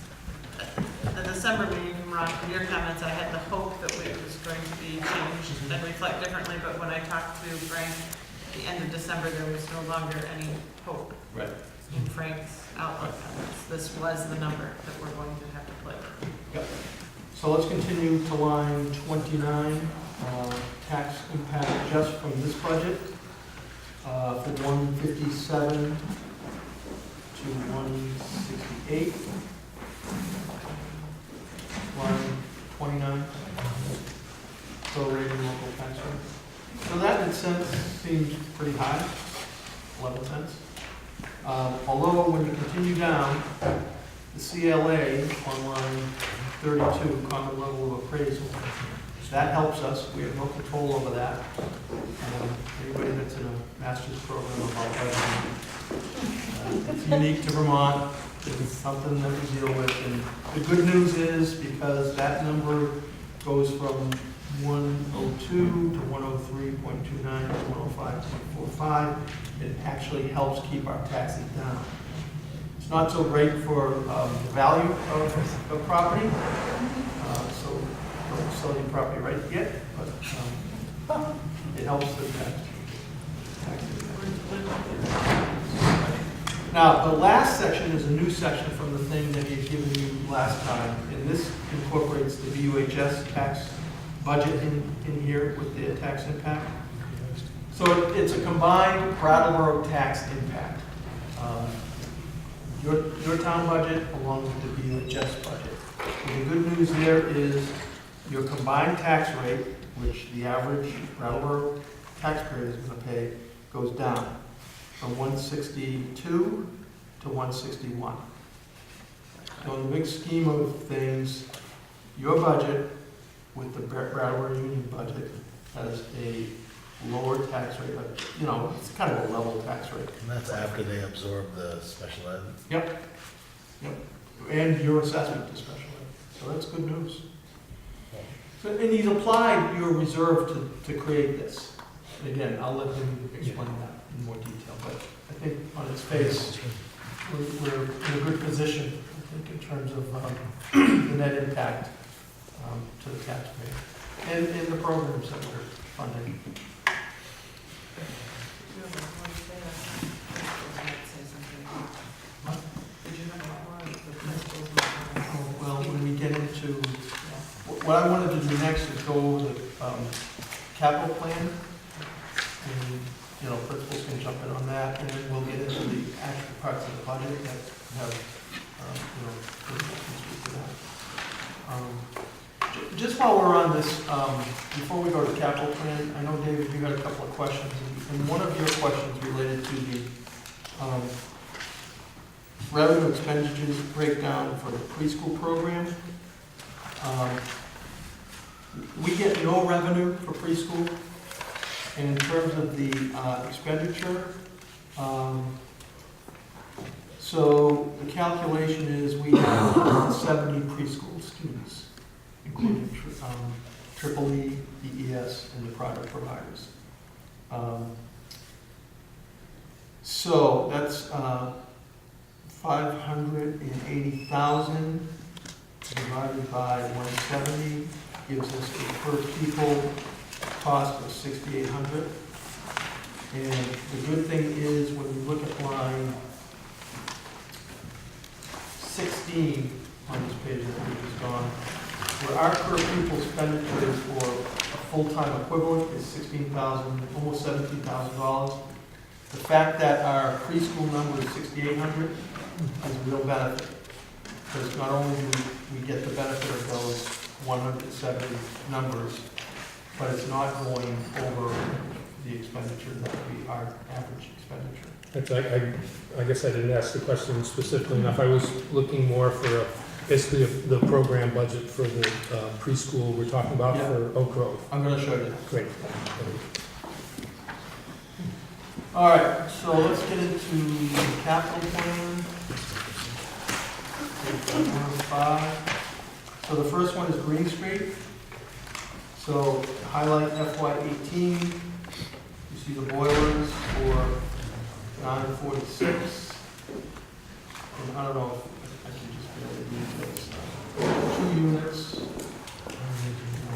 [SPEAKER 1] the December meeting, Ron, from your comments, I had the hope that it was going to be changed and reflect differently, but when I talked to Frank at the end of December, there was no longer any hope
[SPEAKER 4] Right.
[SPEAKER 1] in Frank's outlook comments. This was the number that we're going to have to play with.
[SPEAKER 4] Yep. So let's continue to line 29, tax impact just from this budget, for 157 to 168. Line 29, prorated local tax rate. So that in a sense seems pretty high, 11 cents. Although when you continue down, the CLA on line 32, common level of appraisal, that helps us. We have no control over that. Anybody that's in a master's program about budgeting, it's unique to Vermont. It's something that we deal with. And the good news is, because that number goes from 102 to 103.29 to 105.45, it actually helps keep our taxes down. It's not so great for the value of property, so don't sell your property right yet, but it helps the tax. Now, the last section is a new section from the thing that he had given you last time, and this incorporates the VUHS tax budget in here with the tax impact. So it's a combined Brattleboro tax impact. Your town budget along with the VUHS budget. And the good news there is your combined tax rate, which the average Brattleboro taxpayer is going to pay, goes down from 162 to 161. So in the big scheme of things, your budget with the Brattleboro Union budget has a lower tax rate, but, you know, it's kind of a level tax rate.
[SPEAKER 11] And that's after they absorb the special ed.
[SPEAKER 4] Yep, yep, and your assessment to special ed, so that's good news. So, and he's applied your reserve to create this. And again, I'll let him explain that in more detail, but I think on its face, we're in a good position, I think, in terms of the net impact to the taxpayer and the programs that we're funding. Well, when we get into, what I wanted to do next is go over the capital plan, and, you know, principals can jump in on that, and then we'll get into the actual parts of the budget that have, you know, principals can speak to that. Just while we're on this, before we go to capital plan, I know, David, you had a couple of questions, and one of your questions related to the revenue expenditures breakdown for the preschool program. We get no revenue for preschool, and in terms of the expenditure, so the calculation is we have 70 preschool students, including triple E, EES, and the private providers. So that's 580,000 divided by 170 gives us a per pupil cost of 6,800. And the good thing is when we look at line 16 on this page that we just gone, where our per pupil expenditures for a full-time equivalent is $16,000, almost $17,000. The fact that our preschool number is 6,800 is a real benefit, because not only do we get the benefit of those 170 numbers, but it's not going over the expenditure that would be our average expenditure.
[SPEAKER 7] I guess I didn't ask the question specifically enough. I was looking more for basically the program budget for the preschool we're talking about for Oak Grove.
[SPEAKER 4] I'm going to show you.
[SPEAKER 7] Great.
[SPEAKER 4] All right, so let's get into the capital plan. Page 105. So the first one is Green Street. So highlight FY18. You see the boilers for 946. And I don't know if I can just get the details. 2 units.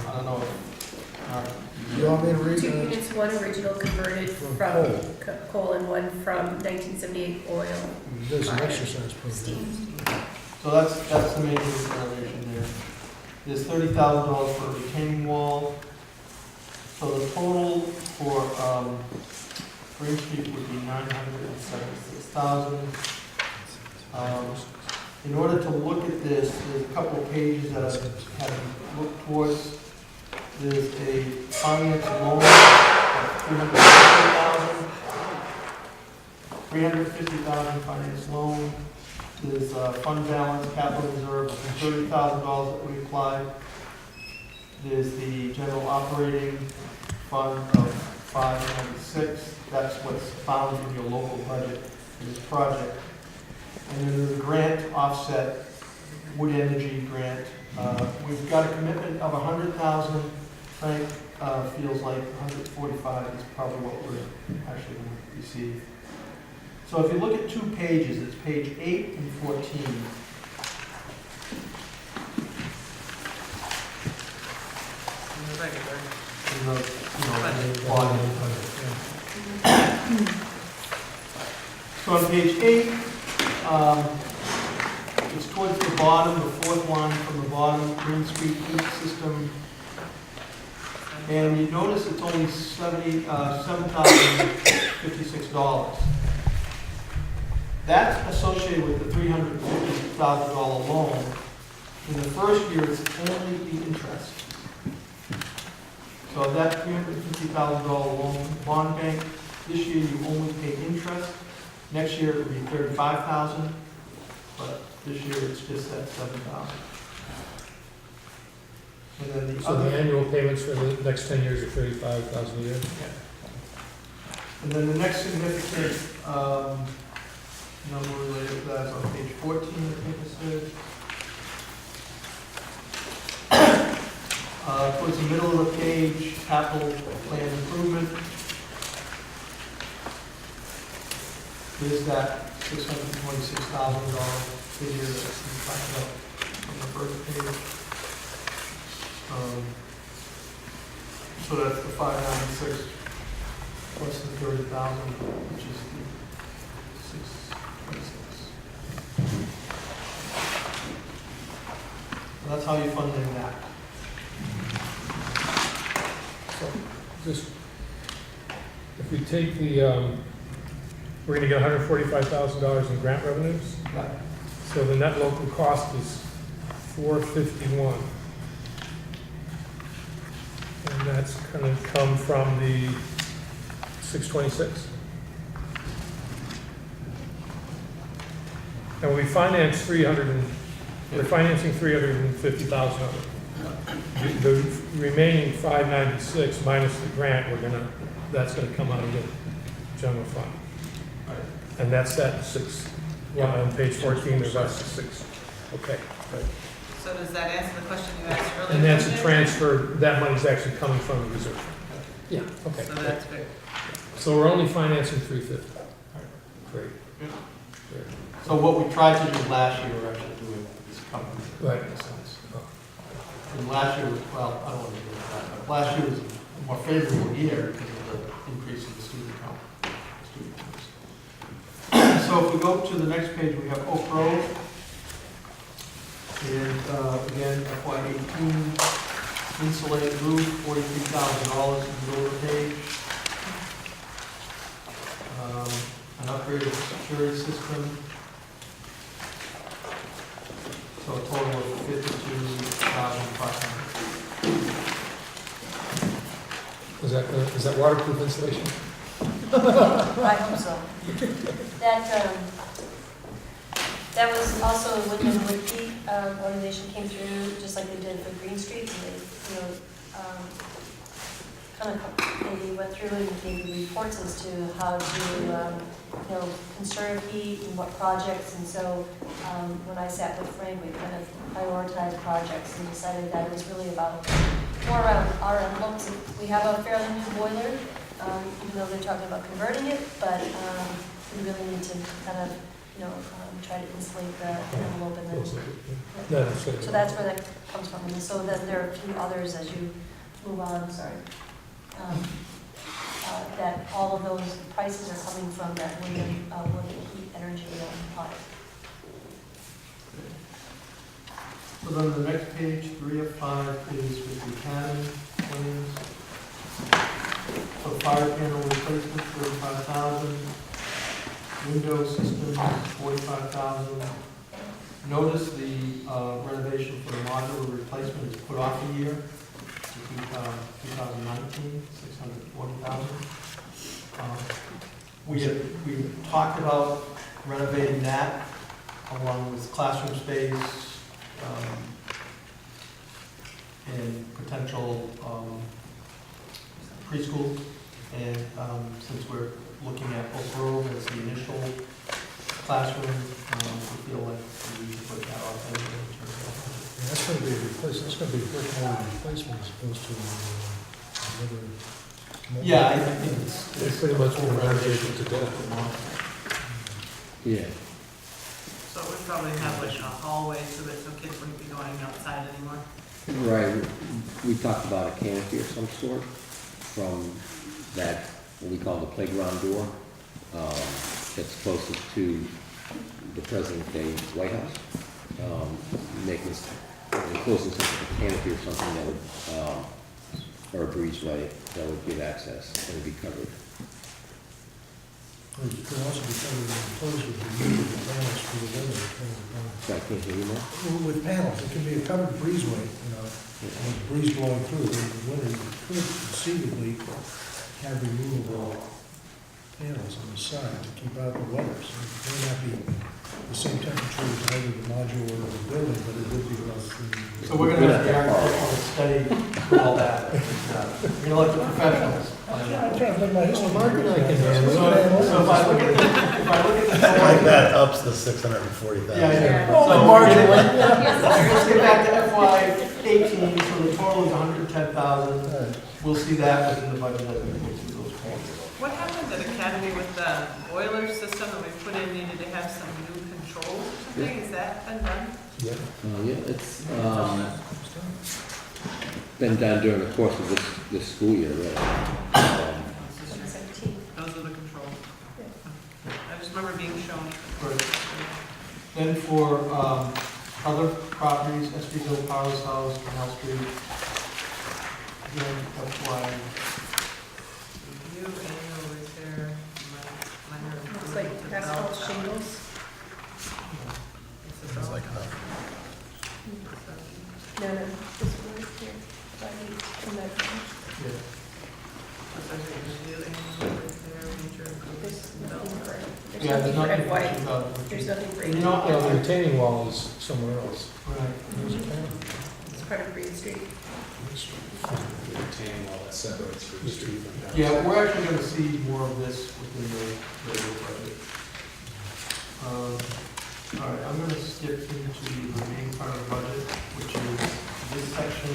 [SPEAKER 4] I don't know if
[SPEAKER 12] You want me to read
[SPEAKER 9] 2
[SPEAKER 12] that?
[SPEAKER 9] units, one original converted from coal and one from 1978 oil.
[SPEAKER 12] There's an exercise program.
[SPEAKER 9] Steam.
[SPEAKER 4] So that's the major renovation there. There's $30,000 for a retaining wall. So the total for Green Street would be $976,000. In order to look at this, there's a couple of pages that I had to look towards. There's a finance loan of $350,000 finance loan. There's a fund balance capital reserve of $30,000 that we applied. There's the general operating fund of $596. That's what's found in your local budget for this project. And then there's a grant offset, wood energy grant. We've got a commitment of $100,000. Frank feels like 145 is probably what we're actually going to receive. So if you look at 2 pages, it's page 8 and 14. So on page 8, it's towards the bottom, the 4th line from the bottom, Green Street heat system. And you notice it's only $7,056. That's associated with the $350,000 loan. In the first year, it's only the interest. So that $350,000 loan, bond bank This year you only pay interest. Next year it'll be 35,000, but this year it's just at 7,000. And then the
[SPEAKER 7] So
[SPEAKER 4] other.
[SPEAKER 7] the annual payments for the next 10 years are 35,000 a year?
[SPEAKER 4] And then the next significant number related to that is on page 14, I think it says. Towards the middle of the page, capital plan improvement. There's that $626,000 figure that we talked about on the first page. So that's the 596 plus the 30,000, which is the 626. So that's how you're funding that.
[SPEAKER 7] So just, if we take the, we're gonna get $145,000 in grant revenues.
[SPEAKER 4] Right.
[SPEAKER 7] So the net local cost is $451. And that's gonna come from the 626. And we finance we're financing 350,000 of it. The remaining 596 minus the grant, that's gonna come out of the general fund. And that's that 6, on page 14, there's that 6. Okay.
[SPEAKER 1] So does that answer the question you asked earlier?
[SPEAKER 7] And that's a
[SPEAKER 1] Commissioner?
[SPEAKER 7] transfer, that money's actually coming from the reserve fund. Yeah, okay.
[SPEAKER 1] So that's good.
[SPEAKER 7] So we're only financing 350. Great. Great.
[SPEAKER 4] So what we tried to do last year, we're actually doing this company.
[SPEAKER 7] Right.
[SPEAKER 4] In a sense. And last year was, well, I don't want to do that, but last year was a more favorable year because of the increase in the student count. So if we go to the next page, we have Oak Grove. And again, FY18, insulated roof, $43,000 in the middle of the page. An upgraded security system. So a total of $52,500.
[SPEAKER 7] Is that waterproof insulation?
[SPEAKER 5] I hope so. That was also when the Noteworthy organization came through, just like they did for Green Street, and they, they went through and gave reports as to how to, conserve heat and what projects, and so when I sat with Frank, we kind of prioritized projects and decided that it was really about more around our envelopes. We have a fairly new boiler, even though they're talking about converting it, but we really need to kind of, try to insulate the envelope and then. So that's where that comes from. And so then there are a few others as you move on, sorry. That all of those prices are coming from that William Heat Energy product.
[SPEAKER 4] So then the next page, 3 of 5, is with the academy plans. So fire panel replacement, 35,000. Window systems, 45,000. Notice the renovation for the modular replacement is put off a year to 2019, 640,000. We talked about renovating that along with classroom space and potential preschool. And since we're looking at Oak Grove as the initial classroom, we feel like we need to put that off as
[SPEAKER 12] That's going to be a replacement, that's going to be a brick mold replacement as opposed to another.
[SPEAKER 4] Yeah, I think
[SPEAKER 7] It's pretty much what we're renovating to death.
[SPEAKER 3] Yeah.
[SPEAKER 1] So we probably have like a hallway so that no kids wouldn't be going outside anymore.
[SPEAKER 3] Right, we talked about a canopy of some sort from that, what we call the playground door, that's closest to the present day White House. Making this, closing something like a canopy or something that would, or a breezeway that would give access and would be covered.
[SPEAKER 12] It could also be covered in enclosed with the panels for the weather.
[SPEAKER 3] So I can't hear you now?
[SPEAKER 12] With panels, it can be a covered breezeway, with breeze blowing through. In the winter, you could conceivably have removable panels on the side to keep out the weather. So it may not be the same temperature as either the module or the building, but it would be relatively.
[SPEAKER 4] So we're gonna have to architectural study through all that. We're gonna let the professionals.
[SPEAKER 12] I'm trying to think my history.
[SPEAKER 7] Mark and I can handle it.
[SPEAKER 4] So if I look at the.
[SPEAKER 11] Like that ups the 640,000.
[SPEAKER 4] Yeah.
[SPEAKER 12] Oh,
[SPEAKER 4] So
[SPEAKER 12] marginally.
[SPEAKER 4] let's get back to FY18, so the total is 110,000. We'll see that within the budget as we go through those points.
[SPEAKER 1] What happened at Academy with the boiler system that we put in, needed to have some new controls or something? Has that been done?
[SPEAKER 7] Yeah.
[SPEAKER 3] Yeah, it's been done during the course of this school year, really.
[SPEAKER 1] Those are the controls. I just remember being shown.
[SPEAKER 4] Then for other properties, SB Hill Powers House, Canal Street, again, FY.
[SPEAKER 1] Review annual repair, minor
[SPEAKER 9] Looks like
[SPEAKER 1] improvement to
[SPEAKER 9] asphalt
[SPEAKER 1] bell
[SPEAKER 9] shingles.
[SPEAKER 1] towers.
[SPEAKER 11] Seems like enough.
[SPEAKER 9] No, no, this one right here. Right in that one.
[SPEAKER 4] Yeah.
[SPEAKER 1] Review annual repair, major improvements
[SPEAKER 9] There's
[SPEAKER 1] to bell
[SPEAKER 9] nothing for,
[SPEAKER 1] towers.
[SPEAKER 9] there's
[SPEAKER 4] Yeah,
[SPEAKER 9] nothing
[SPEAKER 4] there's
[SPEAKER 9] for
[SPEAKER 4] nothing
[SPEAKER 9] FY,
[SPEAKER 4] about it.
[SPEAKER 9] there's nothing for
[SPEAKER 4] You know,
[SPEAKER 7] Yeah, the retaining wall is somewhere else.
[SPEAKER 4] Right.
[SPEAKER 9] it's part of Green Street.
[SPEAKER 2] The retaining wall that separates Green Street from downtown.
[SPEAKER 4] Yeah, we're actually gonna see more of this within the regular budget. All right, I'm gonna skip into the remaining part of the budget, which is this section,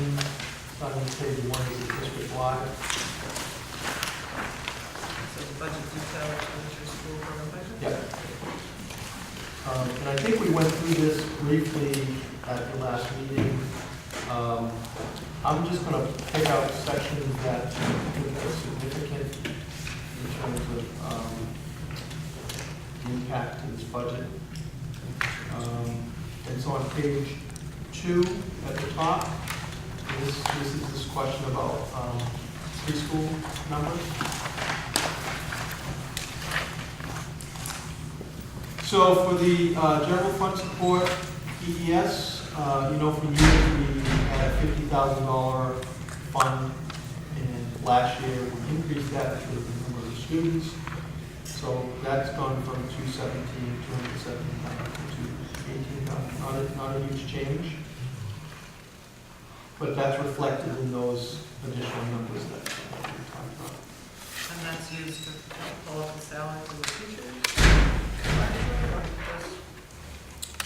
[SPEAKER 4] starting on page 1 is the district wide.
[SPEAKER 1] So budget detail, expenditure, school program budget?
[SPEAKER 4] Yep. And I think we went through this briefly at the last meeting. I'm just gonna pick out sections that I think are significant in terms of the impact to this budget. And so on page 2 at the top, this is this question about preschool numbers. So for the general fund support, EES, for years we had a $50,000 fund, and last year we increased that because of the number of students. So that's gone from 217 to 18,000, not a huge change. But that's reflected in those additional numbers that we talked about.
[SPEAKER 1] And that's used to pull up the salary for the teachers?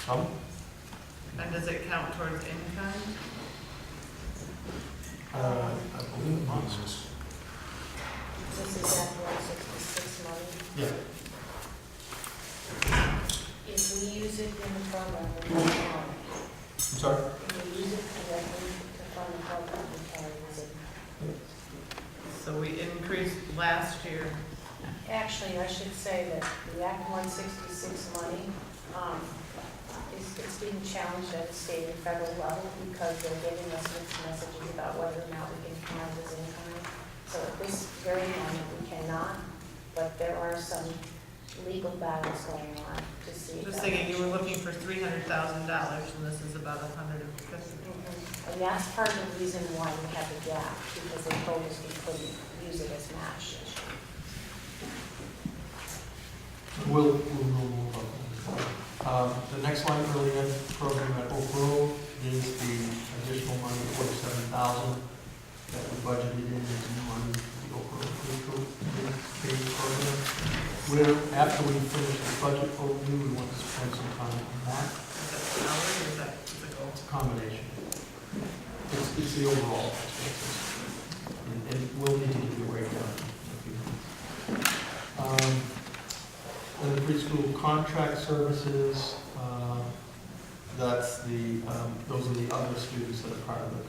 [SPEAKER 4] Some?
[SPEAKER 1] And does it count towards income?
[SPEAKER 4] I believe it must.
[SPEAKER 10] This is Act 166 money.
[SPEAKER 4] Yeah.
[SPEAKER 10] If we use it in the program, we can count it.
[SPEAKER 4] I'm sorry?
[SPEAKER 10] If we use it correctly to fund the program, we can use it.
[SPEAKER 1] So we increased last year.
[SPEAKER 10] Actually, I should say that the Act 166 money, it's being challenged at the state and federal level because they're giving us mixed messages about whether or not we can count as income. So at this very moment, we cannot, but there are some legal battles going on to see.
[SPEAKER 1] Just
[SPEAKER 10] about
[SPEAKER 1] thinking,
[SPEAKER 10] it.
[SPEAKER 1] you were looking for $300,000 and this is about $150,000.
[SPEAKER 10] And that's part of the reason why we have the gap, because they told us we couldn't use it as match.
[SPEAKER 4] We'll know more about that. The next line, early ed program at Oak Grove, is the additional money, $47,000 that we budgeted in as new money for the Oak Grove preschool program. Where, after we finish the budget overview, we want to spend some time on that.
[SPEAKER 1] Is that salary or is that physical?
[SPEAKER 4] It's a combination. It's the overall. And we'll need to give you a breakdown. And the preschool contract services, that's those are the other students that are part of the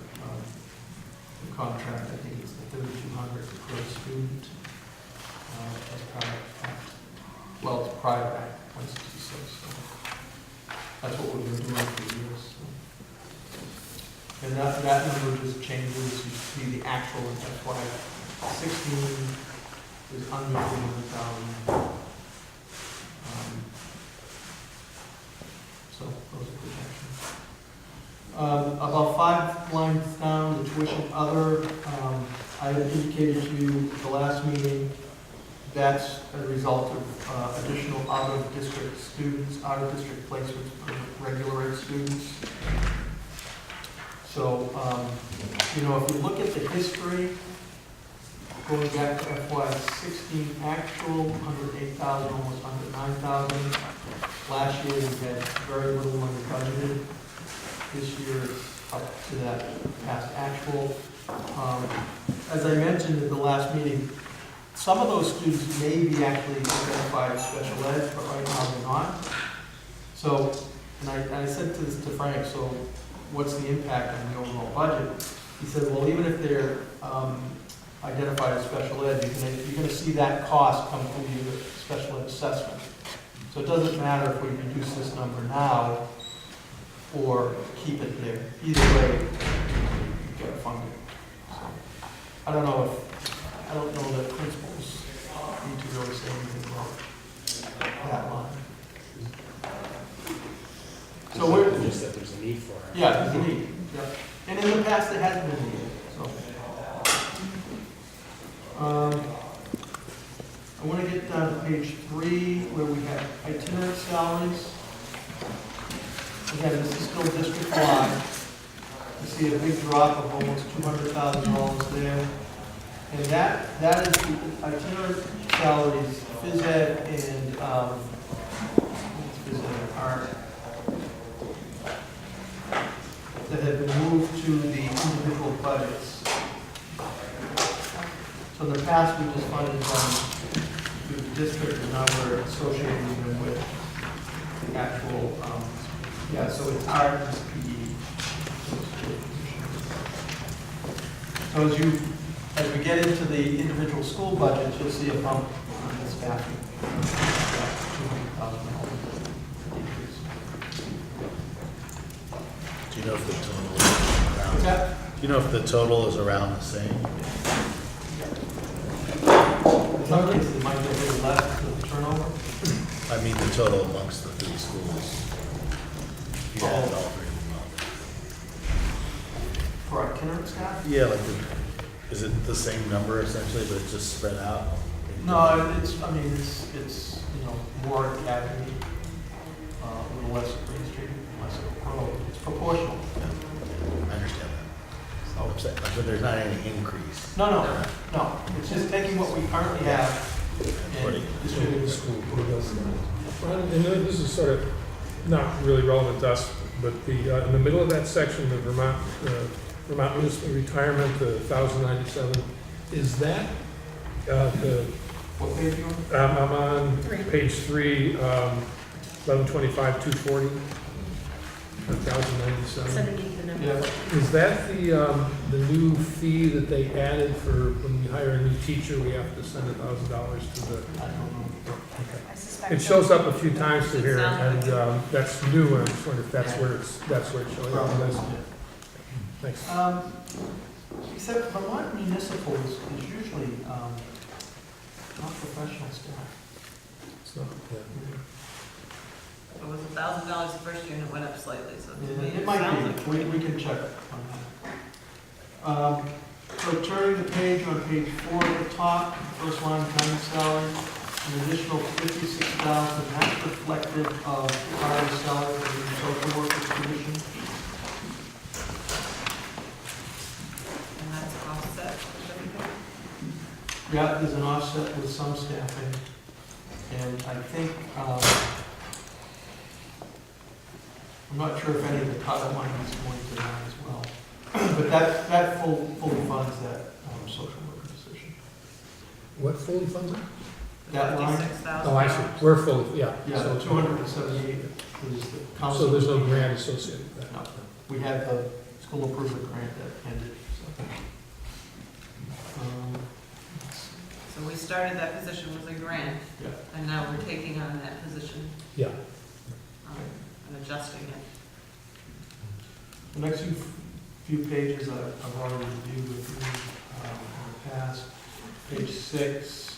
[SPEAKER 4] contract. I think it's the 3,200 per student. As part of Act, well, it's prior to Act 166. So that's what we've been doing for years. So. And that number just changes. You see the actual in FY16 is under 300,000. So those are projections. About 5 lines down, the tuition other, I had indicated to you at the last meeting That's a result of additional out-of-district students, out-of-district placements for regular ed students. So, if you look at the history, going back to FY16 actual, 108,000, almost 109,000. Last year, we had very little money budgeted. This year, it's up to that past actual. As I mentioned at the last meeting, some of those students may be actually identified as special ed, but right now they're not. So, and I said this to Frank, so what's the impact on the overall budget? He said, well, even if they're identified as special ed, you're going to see that cost come through the special ed assessment. So it doesn't matter if we reduce this number now or keep it there. Either way, you've got to fund it. So, I don't know that principals need to really say anything about that line. So we're
[SPEAKER 2] Just that there's a need for it.
[SPEAKER 4] yeah, there's a need. Yeah. And in the past, there hasn't been a need. So, I want to get down to page 3 where we have itinerant salaries. Again, this is still district-wide. You see a big drop of almost $200,000 there. And that is the itinerant salaries, phys ed and phys ed art, that have been moved to the individual budgets. So in the past, we just funded them through the district, and now we're associating them with actual, so it's art and PE. So as we get into the individual school budgets, you'll see a bump on the staffing. $200,000 decrease.
[SPEAKER 11] Do you know if the total is around?
[SPEAKER 4] What's that?
[SPEAKER 11] Do you know if the total is around the same?
[SPEAKER 4] In some cases, it might be a little less with the turnover.
[SPEAKER 11] I mean, the total amongst the 3 schools. If you add all 3 of them up.
[SPEAKER 4] For itinerant staff?
[SPEAKER 11] Yeah, is it the same number essentially, but it's just spread out?
[SPEAKER 4] No, it's more academy, a little less at Green Street, less at Pro. It's proportional.
[SPEAKER 11] Yeah, I understand that. So I'm saying, but there's not any increase.
[SPEAKER 4] No. It's just taking what we currently have and distributing it.
[SPEAKER 7] Well, and then this is sort of not really relevant to us, but in the middle of that section, the Vermont Municipal Retirement, the 1,097, is that
[SPEAKER 4] What page are you on?
[SPEAKER 7] I'm on page 3, 1125, 240, 1,097.
[SPEAKER 5] Underneath the number.
[SPEAKER 4] Yeah.
[SPEAKER 7] Is that the new fee that they added for when we hire a new teacher, we have to send $1,000 to the?
[SPEAKER 4] I don't know.
[SPEAKER 5] I suspect
[SPEAKER 7] It shows up a few times through here, and that's new, and I'm just wondering if that's where it's showing up.
[SPEAKER 4] Probably.
[SPEAKER 7] Thanks.
[SPEAKER 4] Except Vermont Municipal is usually not professional staff.
[SPEAKER 7] It's not, yeah.
[SPEAKER 1] It was $1,000 the first year and it went up slightly, so to me,
[SPEAKER 4] It
[SPEAKER 1] sounds
[SPEAKER 4] might
[SPEAKER 1] like.
[SPEAKER 4] be, we can check on that. So turning the page on page 4 at the top, first line, county salary, an additional $56,000, that's reflective of higher salary for the social workers position.
[SPEAKER 1] And that's offset with everything.
[SPEAKER 4] Yeah, there's an offset with some staffing, and I think, I'm not sure if any of the title money is going to that as well. But that fully funds that social worker position.
[SPEAKER 7] What fully funds it?
[SPEAKER 4] That line?
[SPEAKER 1] $56,000.
[SPEAKER 7] Oh, I see. We're fully, yeah.
[SPEAKER 4] Yeah,
[SPEAKER 7] So-
[SPEAKER 4] 278 is the council.
[SPEAKER 7] So there's no grant associated with that?
[SPEAKER 4] No, we had the school improvement grant that ended, so.
[SPEAKER 1] So we started that position with a grant,
[SPEAKER 4] Yeah.
[SPEAKER 1] and now we're taking on that position
[SPEAKER 7] Yeah.
[SPEAKER 1] and adjusting it.
[SPEAKER 4] The next few pages I've already reviewed with you in the past. Page 6,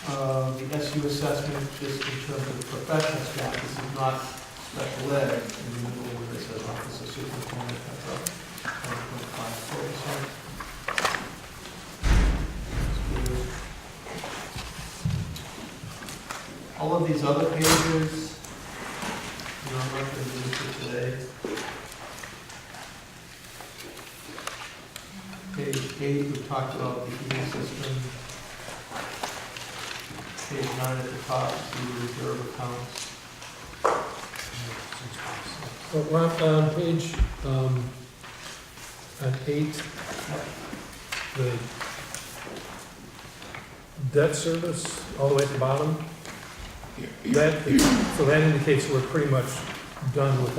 [SPEAKER 4] the SU assessment, just in terms of professional staff, this is not special ed, in the middle where it says office of superintendent, that's up 1.5%. All of these other pages, I'm not going to do for today. Page 8, we talked about the heating system. Page 9 at the top, see the reserve accounts.
[SPEAKER 7] Well, we're on page, at 8, the debt service, all the way at the bottom. So that indicates we're pretty much done with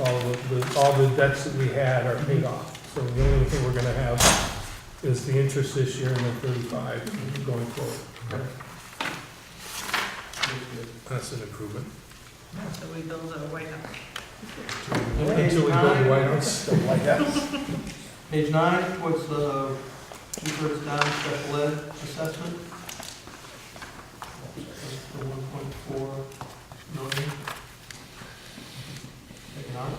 [SPEAKER 7] all the debts that we had are paid off. So the only thing we're gonna have is the interest this year and then 35 going forward. That's an improvement.
[SPEAKER 1] So we build a White House.
[SPEAKER 7] Until we build the White House.
[SPEAKER 12] The White House.
[SPEAKER 4] Page 9, towards the two-thirds down, special ed assessment. That's the 1.4 million. Taken out.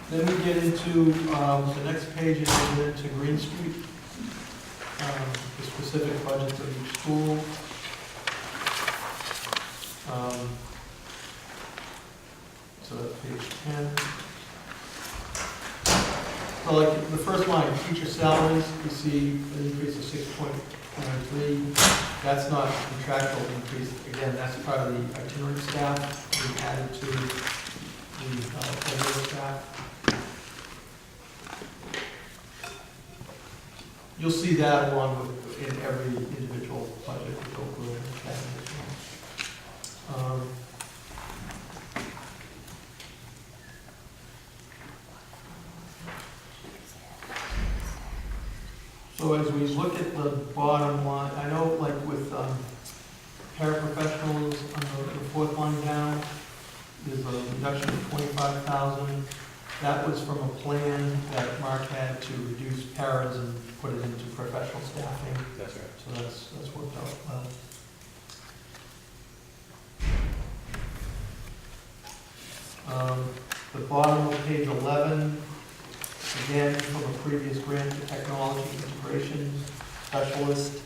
[SPEAKER 4] Then we get into, the next page is into Green Street, the specific budgets of each school. So that's page 10. So like the first line, teacher salaries, you see an increase of 6.93. That's not contractual increase. Again, that's part of the itinerant staff. We added to the regular staff. You'll see that along with in every individual budget we go through in the cabinet as well. So as we look at the bottom line, I know like with paraprofessionals on the fourth line down, there's a reduction of 25,000. That was from a plan that Mark had to reduce paras and put it into professional staffing.
[SPEAKER 2] That's right.
[SPEAKER 4] So that's worked out well. The bottom of page 11, again, from a previous grant for technology integration specialist.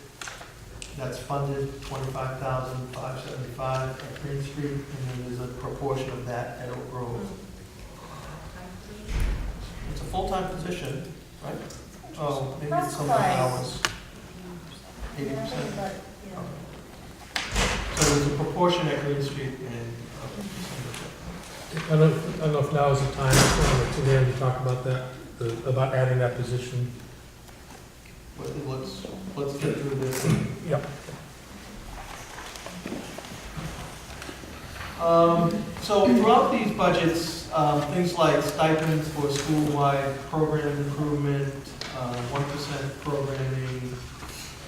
[SPEAKER 4] That's funded $25,575 at Green Street, and then there's a proportion of that at Oak Grove. It's a full-time position, right? Oh, maybe it's some hours. 80%. So there's a proportion at Green Street and.
[SPEAKER 7] I don't know if now is the time to Leanne to talk about that, about adding that position.
[SPEAKER 4] But let's get through this.
[SPEAKER 7] Yep.
[SPEAKER 4] So throughout these budgets, things like stipends for school-wide program improvement, 1% programming,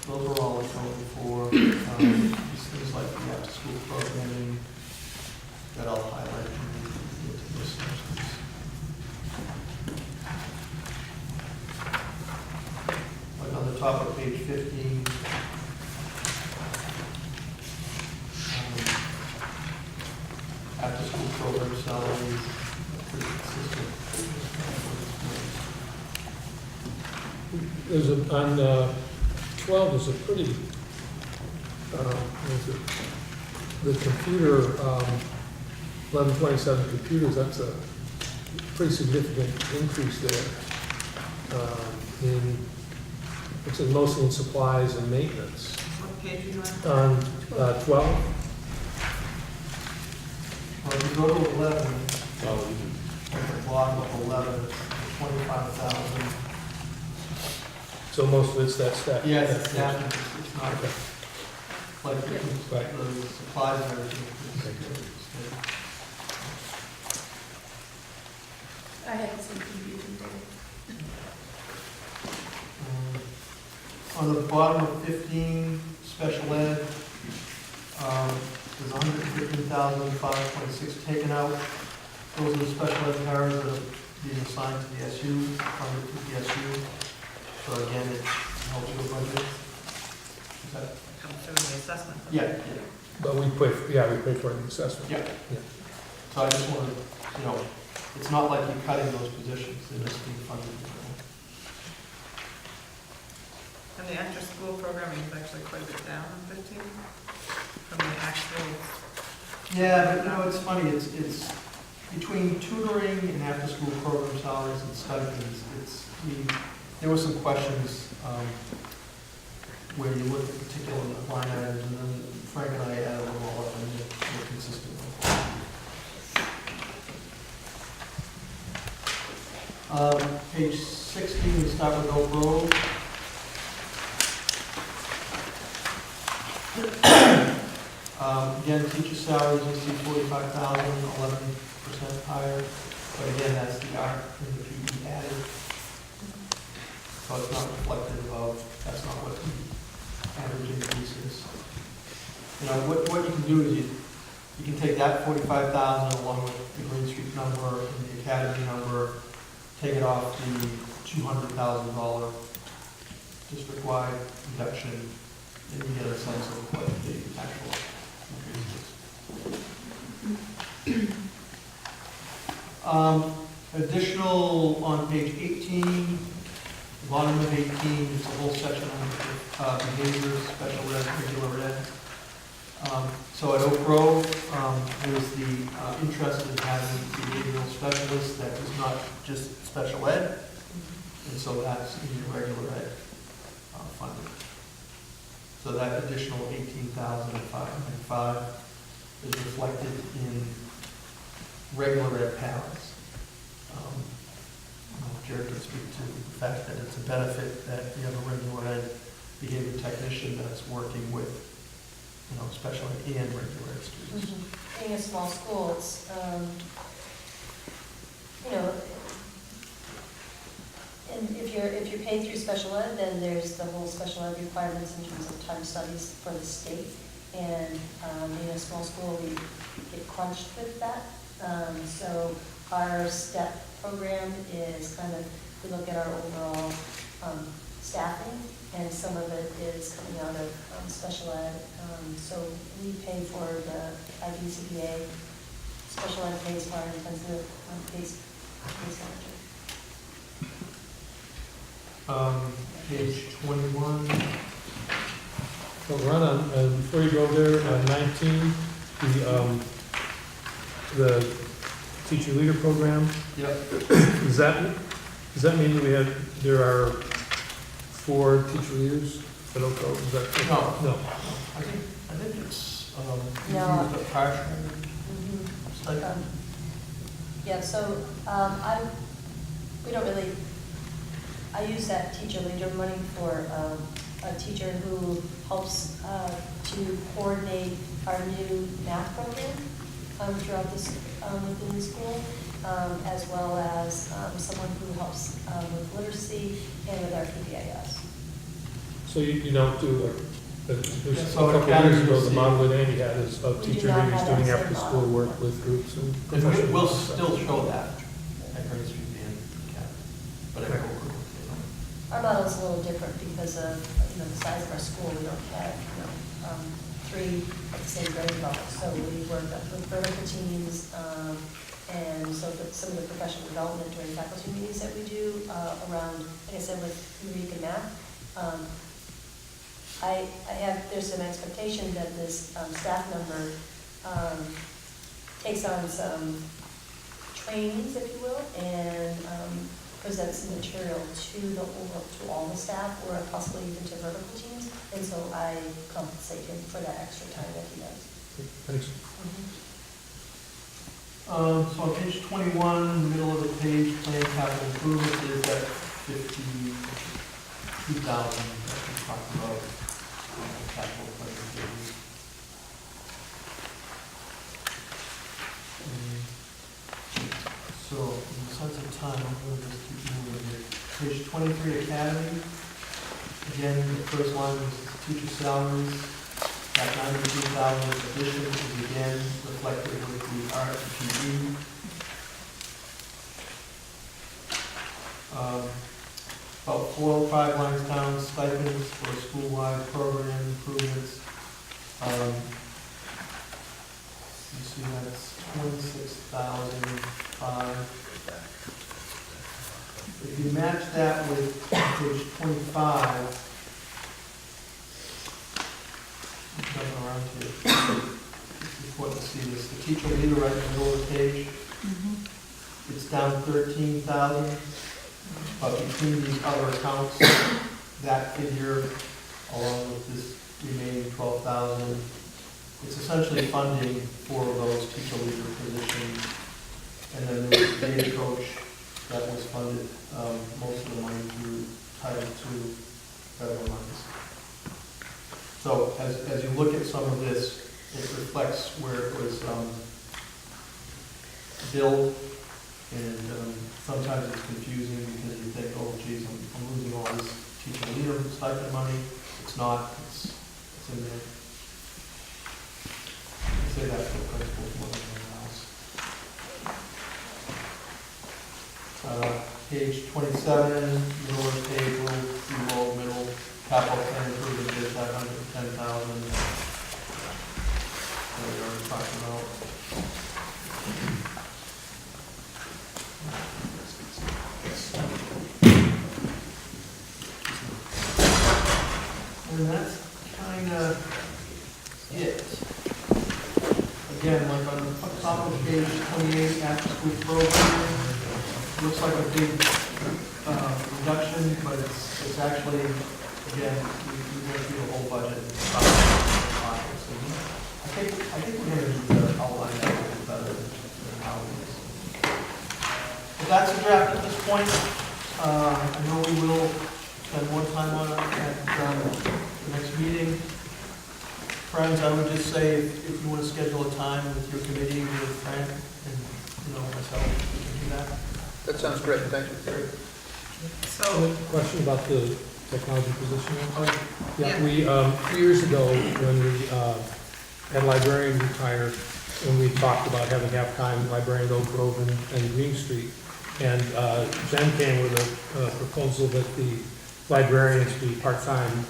[SPEAKER 4] those are all accounted for. These things like the after-school programming that I'll highlight in the sections. Like on the top of page 15, after-school program salaries, pretty consistent.
[SPEAKER 7] There's on 12, there's a pretty, what is it? The computer, 1127 computers, that's a pretty significant increase there. It's mostly in supplies and maintenance.
[SPEAKER 1] What page are you on?
[SPEAKER 7] On 12,
[SPEAKER 4] Well, if you go to 11, at the bottom of 11, 25,000.
[SPEAKER 7] so most of it's that staff.
[SPEAKER 4] Yes, it's staffing, it's not
[SPEAKER 7] Okay.
[SPEAKER 4] like
[SPEAKER 7] Right.
[SPEAKER 4] the supplies and everything.
[SPEAKER 9] I had some confusion there.
[SPEAKER 4] On the bottom of 15, special ed, there's 115,526 taken out. Those are the special ed paras that are being assigned to the SU, funded through the SU. So again, it helps your budget. Is that?
[SPEAKER 1] Comes through the assessment.
[SPEAKER 4] Yeah.
[SPEAKER 7] But we pay for an assessment.
[SPEAKER 4] Yeah. So I just wanted, it's not like you're cutting those positions, they're just being funded.
[SPEAKER 1] And the after-school programming is actually quite a bit down, 15, from the actual.
[SPEAKER 4] Yeah, but you know, it's funny, it's between tutoring and after-school program salaries and stipends, there were some questions, where you look at particular line items, and then Frank and I added them all up and they're consistent. Page 16, we start with Oak Grove. Again, teacher salaries, you see 45,000, 11% higher, but again, that's the art and the PE added. So it's not reflective of, that's not what the average increase is. You know, what you can do is you can take that 45,000 along with the Green Street number and the Academy number, take it off the $200,000 district-wide reduction, and you get a sense of what the actual increase is. Additional on page 18, bottom of 18, it's a whole section on behaviors, special ed, regular ed. So at Oak Grove, there's the interest in having behavioral specialists that is not just special ed, and so that's in your regular ed funding. So that additional 18,505 is reflected in regular ed paras. Jared can speak to the fact that it's a benefit that you have a regular ed behavior technician that's working with, you know, special ed and regular ed students.
[SPEAKER 5] Being a small school, it's, you know, and if you're paid through special ed, then there's the whole special ed requirements in terms of time studies for the state. And being a small school, we get crunched with that. So our STEP program is kind of, we look at our overall staffing, and some of it is coming out of special ed. So we pay for the IBCPA, special ed pays for our intensive case manager.
[SPEAKER 4] Page 21.
[SPEAKER 7] So Ron, before you go there, 19, the teacher leader program,
[SPEAKER 4] Yep.
[SPEAKER 7] does that mean that there are 4 teacher leaders at Oak Grove? Is that correct?
[SPEAKER 4] No.
[SPEAKER 7] No.
[SPEAKER 4] I think it's,
[SPEAKER 5] No.
[SPEAKER 4] the partial stipend.
[SPEAKER 5] Yeah, so we don't really, I use that teacher leader money for a teacher who helps to coordinate our new math program throughout this, within the school, as well as someone who helps with literacy and with our PBIS.
[SPEAKER 7] So you don't do, there's a
[SPEAKER 4] So
[SPEAKER 7] couple of
[SPEAKER 4] Academy
[SPEAKER 7] years ago,
[SPEAKER 4] is
[SPEAKER 7] the
[SPEAKER 4] the-
[SPEAKER 7] model that Andy had is of
[SPEAKER 5] We do
[SPEAKER 7] teacher
[SPEAKER 5] not
[SPEAKER 7] leaders
[SPEAKER 5] have that
[SPEAKER 7] doing
[SPEAKER 5] same
[SPEAKER 7] after-school
[SPEAKER 5] model.
[SPEAKER 7] work with groups and
[SPEAKER 4] And
[SPEAKER 7] professionals.
[SPEAKER 4] we'll still show that at Green Street and Academy, but I
[SPEAKER 7] Okay.
[SPEAKER 4] go
[SPEAKER 5] Our model is a little different because of, you know, the size of our school. We don't have, you know, 3 at the same grade level. So we work with vertical teams, and so some of the professional development during faculty meetings that we do around, like I said, with Greek and math. There's an expectation that this staff member takes on some trainings, if you will, and presents some material to all the staff, or possibly even to vertical teams, and so I compensate him for that extra time that he does.
[SPEAKER 7] Thanks.
[SPEAKER 4] So on page 21, in the middle of the page, plan capital improvements is at 52,000 that we talked about capital improvements. So in the sense of time, I'm going to just keep moving here. Page 23, Academy. Again, the first line is teacher salaries. That 92,000 addition is again reflected with the art and PE. About 4 or 5 lines down, stipends for school-wide program improvements. You see that's 26,005. If you match that with page 25, jumping around here. It's important to see this. The teacher leader right in the middle of the page, it's down 13,000. But between these other accounts, that figure, along with this remaining 12,000, it's essentially funding for those teacher leader positions. And then there was a data coach that was funded, most of the money through Title II federal monies. So as you look at some of this, it reflects where it was billed, and sometimes it's confusing because you think, oh geez, I'm losing all this teacher leader stipend money. It's not, it's in there. I say that for principals more than anyone else. Page 27, middle of the page, below middle, capital plan improvement bid, 510,000. That we already talked about. And that's kind of it. Again, like on the top of page 28, after-school program, looks like a big reduction, but it's actually, again, we're going to do the whole budget. I think we're going to do the outline that a little better than how it is. But that's a draft at this point. I know we will spend more time on it at the next meeting. Friends, I would just say if you want to schedule a time with your committee, with Frank and myself, we can do that.
[SPEAKER 6] That sounds great, thank you.
[SPEAKER 4] Great.
[SPEAKER 1] So,
[SPEAKER 7] Question about the technology position.
[SPEAKER 1] yeah.
[SPEAKER 7] We, 2 years ago, when we had librarian retire, and we talked about having half-time librarian at Oak Grove and Green Street, and Jen came with a proposal that the librarians be part-time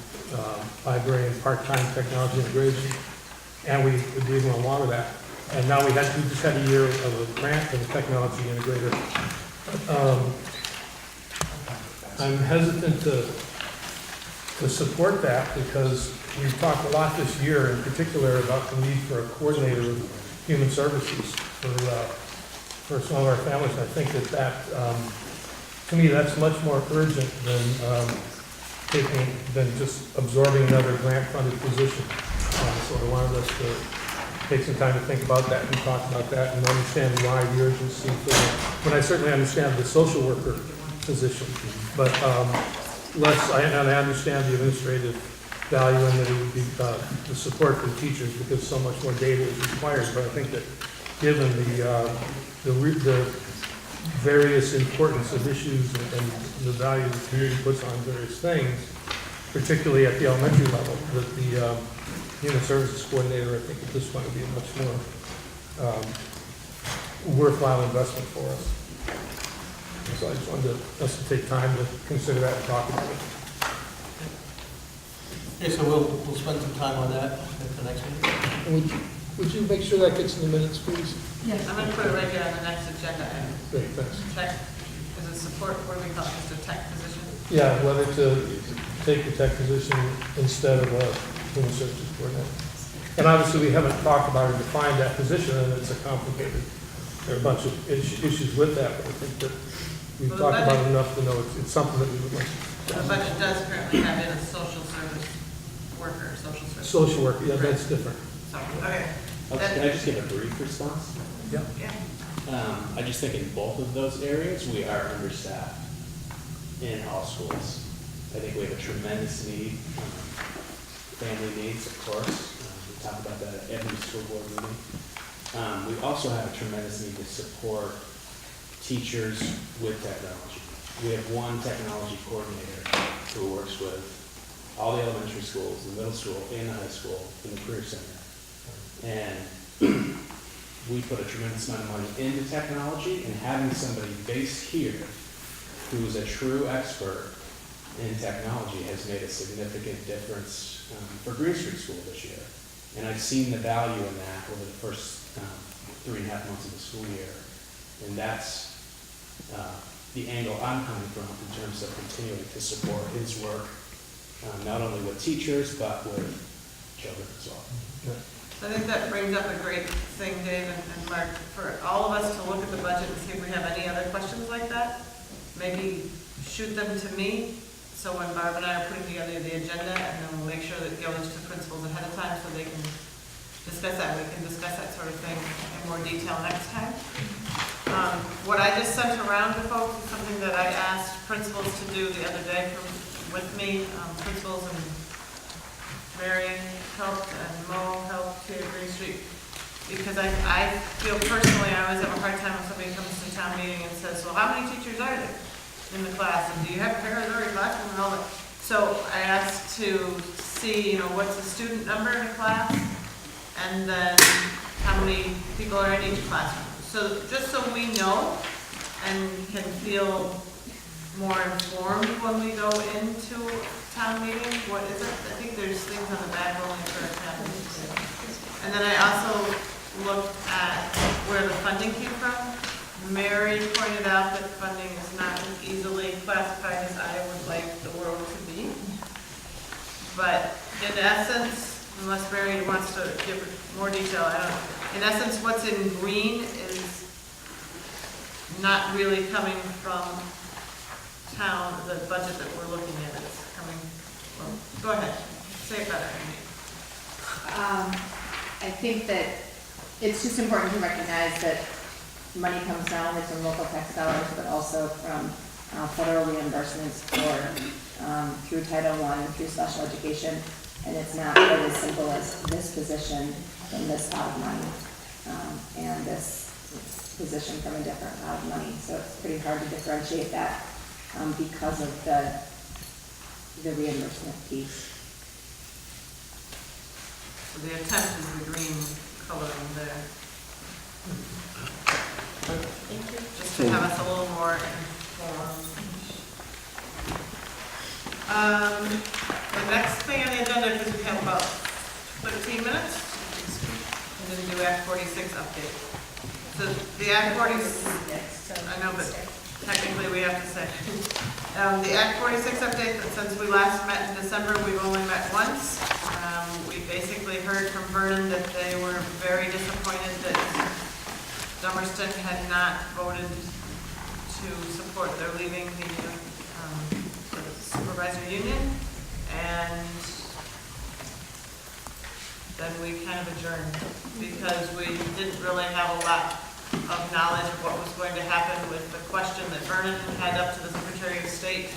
[SPEAKER 7] librarian, part-time technology integration, and we agreed along with that. And now we just had a year of a grant for the technology integrator. I'm hesitant to support that because we've talked a lot this year in particular about the need for a coordinator of human services for some of our families. I think that to me, that's much more urgent than just absorbing another grant-funded position. So I wanted us to take some time to think about that and talk about that and understand why the urgency for it. But I certainly understand the social worker position, but I understand the administrative value and that it would be the support for the teachers because so much more data is required. But I think that given the various importance of issues and the value the community puts on various things, particularly at the elementary level, that the human services coordinator, I think at this point would be a much more worthwhile investment for us. So I just wanted us to take time to consider that and talk about it.
[SPEAKER 4] Okay, so we'll spend some time on that at the next meeting.
[SPEAKER 7] And would you make sure that gets in the minutes, please?
[SPEAKER 8] Yes.
[SPEAKER 1] I'm going to put it right here on the next agenda item.
[SPEAKER 7] Great, thanks.
[SPEAKER 1] Tech, is it support, what do we call it, just a tech position?
[SPEAKER 7] Yeah, whether to take the tech position instead of a human services coordinator. And obviously, we haven't talked about or defined that position, and it's a complicated, there are a bunch of issues with that, but I think that we've
[SPEAKER 1] Well,
[SPEAKER 7] talked about it enough to know it's something that we would like.
[SPEAKER 1] The budget does currently have in a social service worker,
[SPEAKER 7] Social work, yeah, that's different.
[SPEAKER 1] So, okay.
[SPEAKER 2] Can I just give a brief response?
[SPEAKER 7] Yeah.
[SPEAKER 1] Yeah.
[SPEAKER 2] I just think in both of those areas, we are understaffed in all schools. I think we have a tremendous need, family needs, of course. We talk about that at every school board meeting. We also have a tremendous need to support teachers with technology. We have one technology coordinator who works with all the elementary schools, the middle school, and the high school, in the career center. And we put a tremendous amount of money into technology, and having somebody based here who is a true expert in technology has made a significant difference for Green Street School this year. And I've seen the value in that over the first 3.5 months of the school year. And that's the angle I'm coming from in terms of continuing to support his work, not only with teachers, but with
[SPEAKER 12] each other, that's all.
[SPEAKER 1] So I think that brings up a great thing, Dave and Mark, for all of us to look at the budget and see if we have any other questions like that. Maybe shoot them to me, so when Barb and I are putting together the agenda, and then we'll make sure that it goes to principals ahead of time so they can discuss that. We can discuss that sort of thing in more detail next time. What I just sent around to folks is something that I asked principals to do the other day with me. Principals and Marion helped and Mo helped here at Green Street. Because I feel personally, I always have a hard time when somebody comes to town meeting and says, well, how many teachers are there in the class? And do you have parents or classroom and all that? So I asked to see, what's the student number in a class? And then how many people are in each classroom. So just so we know and can feel more informed when we go into town meeting, what is it? I think there's things on the back only for town meetings. And then I also looked at where the funding came from. Mary pointed out that funding is not as easily classified as I would like the world to be. But in essence, unless Mary wants to give more detail, I don't know. In essence, what's in green is not really coming from town, the budget that we're looking at. It's coming from, go ahead, say it better.
[SPEAKER 13] I think that it's just important to recognize that money comes not only from local tax dollars, but also from federal reimbursements through Title I, through special education. And it's not quite as simple as this position from this pot of money and this position from a different pot of money. So it's pretty hard to differentiate that because of the reimbursement piece.
[SPEAKER 1] So the attempt is the green coloring there. Just to have us a little more informed. The next thing on the agenda, because we have about 15 minutes, and then do Act 46 update. So the Act 46, I know, but technically we have to say. The Act 46 update, since we last met in December, we've only met once. We basically heard from Vernon that they were very disappointed that Dummerston had not voted to support their leaving the supervisory union. And then we kind of adjourned because we didn't really have a lot of knowledge of what was going to happen with the question that Vernon had up to the Secretary of State,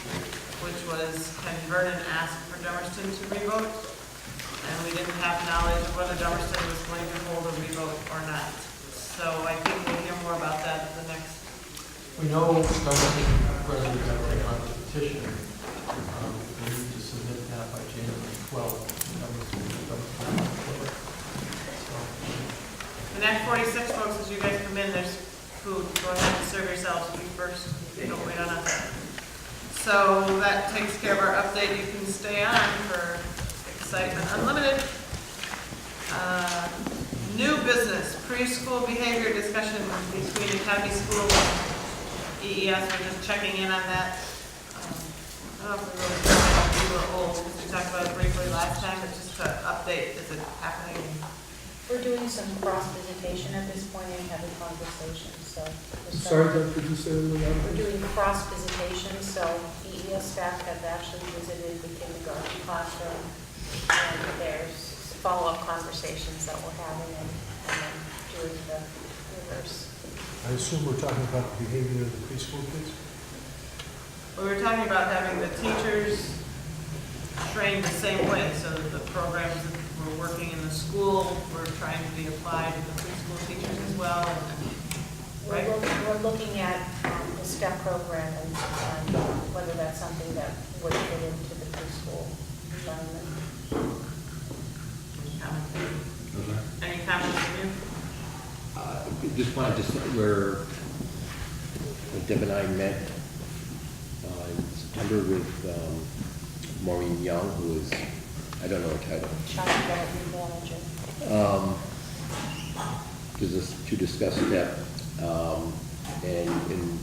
[SPEAKER 1] which was, can Vernon ask for Dummerston to revote? And we didn't have knowledge of whether Dummerston was going to hold a revote or not. So I think we'll hear more about that at the next.
[SPEAKER 4] We know Dummerston residents have taken on the petition. We need to submit that by January 12th.
[SPEAKER 1] In Act 46, folks, as you guys come in, there's food. Go ahead and serve yourselves. Eat first. They don't wait on us. So that takes care of our update. You can stay on for Excitement Unlimited. New business, preschool behavior discussion between Academy School and EES. We're just checking in on that. I don't know if we were old because we talked about it briefly last time, but just to update, is it happening?
[SPEAKER 10] We're doing some cross-visitation at this point and having conversations, so.
[SPEAKER 7] Sorry, Doug, could you say that
[SPEAKER 10] We're
[SPEAKER 7] again?
[SPEAKER 10] doing cross-visitation, so EES staff have actually visited the kindergarten classroom, and there's follow-up conversations that we're having and then doing the reverse.
[SPEAKER 12] I assume we're talking about the behavior of the preschool kids?
[SPEAKER 1] We were talking about having the teachers trained the same way, so that the programs that we're working in the school were trying to be applied to the preschool teachers as well. Right?
[SPEAKER 10] We're looking at the STEP program and whether that's something that would fit into the preschool environment.
[SPEAKER 1] Any comments from you?
[SPEAKER 3] Just wanted to say where Deb and I met in September with Maureen Young, who is, I don't know her title.
[SPEAKER 10] Child development manager.
[SPEAKER 3] To discuss STEP. And in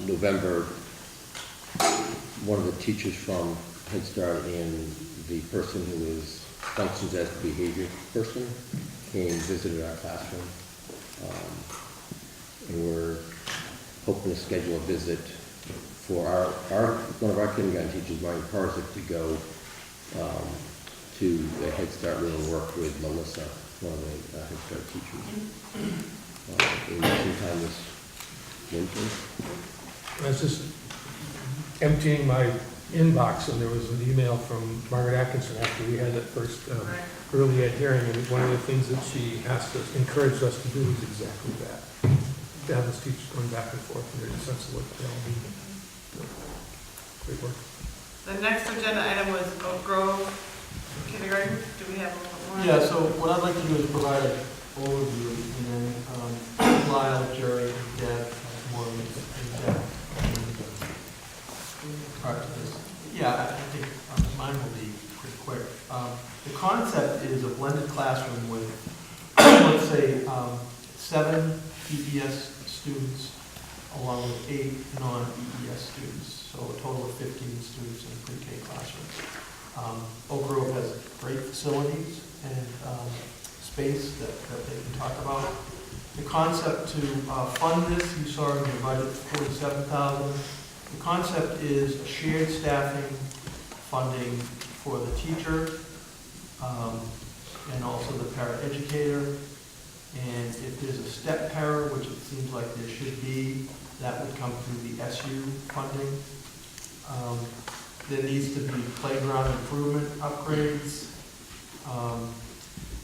[SPEAKER 3] November, one of the teachers from Head Start and the person who is functions as the behavior person, came and visited our classroom. And we're hoping to schedule a visit for one of our kindergarten teachers, Martin Parzik, to go to the Head Start room and work with Melissa, one of the Head Start teachers. In sometime this winter.
[SPEAKER 7] I was just emptying my inbox, and there was an email from Margaret Atkinson after we had that first early ed hearing, and one of the things that she asked us, encouraged us to do is exactly that. To have those teachers going back and forth and there's a sense of what they all need. Great work.
[SPEAKER 1] The next agenda item was Oak Grove Kindergarten. Do we have a little more?
[SPEAKER 4] Yeah, so what I'd like to do is provide an overview, and then Lyle, Jerry, and Deb have more in-depth part to this. Yeah, I think mine will be pretty quick. The concept is a blended classroom with, let's say, 7 EES students along with 8 non-EES students, so a total of 15 students in a pre-K classroom. Oak Grove has great facilities and space that they can talk about. The concept to fund this, you saw in your budget, $47,000. The concept is a shared staffing funding for the teacher and also the paraeducator. And if there's a step para, which it seems like there should be, that would come through the SU funding. There needs to be playground improvement upgrades.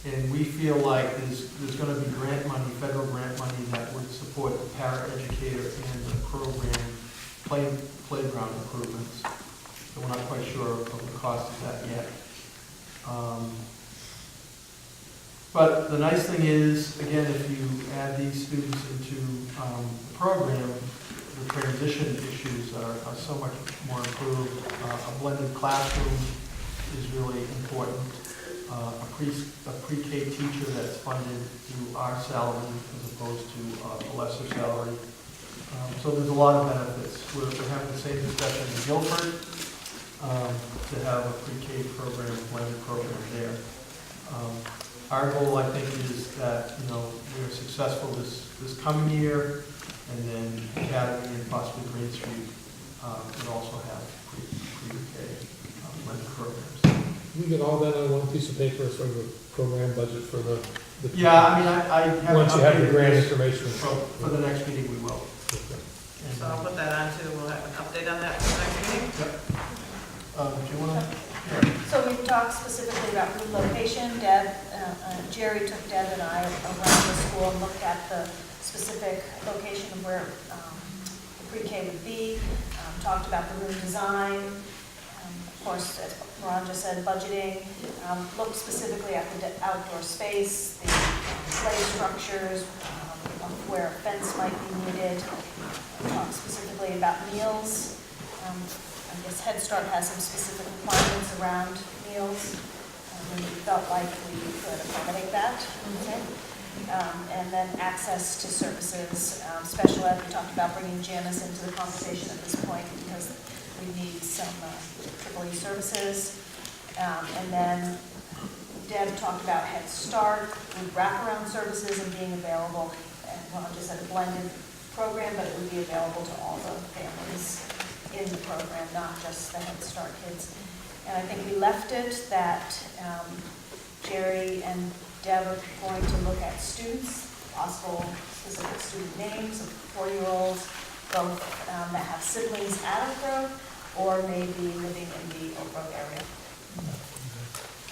[SPEAKER 4] And we feel like there's going to be grant money, federal grant money that would support the paraeducator and the program playground improvements. So we're not quite sure of the cost of that yet. But the nice thing is, again, if you add these students into the program, the transition issues are so much more improved. A blended classroom is really important. A pre-K teacher that's funded through our salary as opposed to a lesser salary. So there's a lot of benefits. We're having the same discussion in Guilford to have a pre-K program, a blended program there. Our goal, I think, is that, we're successful this coming year, and then Academy and possibly Green Street would also have pre-K blended programs.
[SPEAKER 7] We get all that on one piece of paper, sort of a program budget for the.
[SPEAKER 4] Yeah, I mean, I have.
[SPEAKER 7] Once you have the grant information.
[SPEAKER 4] For the next meeting, we will.
[SPEAKER 7] Okay.
[SPEAKER 4] And,
[SPEAKER 1] So I'll put that on too. We'll have an update on that for the next meeting.
[SPEAKER 4] Yep. Do you want to?
[SPEAKER 5] So we've talked specifically about room location. Jerry took Deb and I around the school and looked at the specific location of where the pre-K would be, talked about the room design, of course, as Ron just said, budgeting, looked specifically at the outdoor space, the play structures, where a fence might be needed, talked specifically about meals. I guess Head Start has some specific requirements around meals, and we felt like we could accommodate that. Okay. And then access to services, special ed, we talked about bringing Janice into the conversation at this point because we need some EEE services. And then Deb talked about Head Start with wraparound services and being available, and Ron just said a blended program, but it would be available to all the families in the program, not just the Head Start kids. And I think we left it that Jerry and Deb are going to look at students, possible specific student names of 4-year-olds, both that have siblings at Oak Grove or maybe living in the Oak Grove area.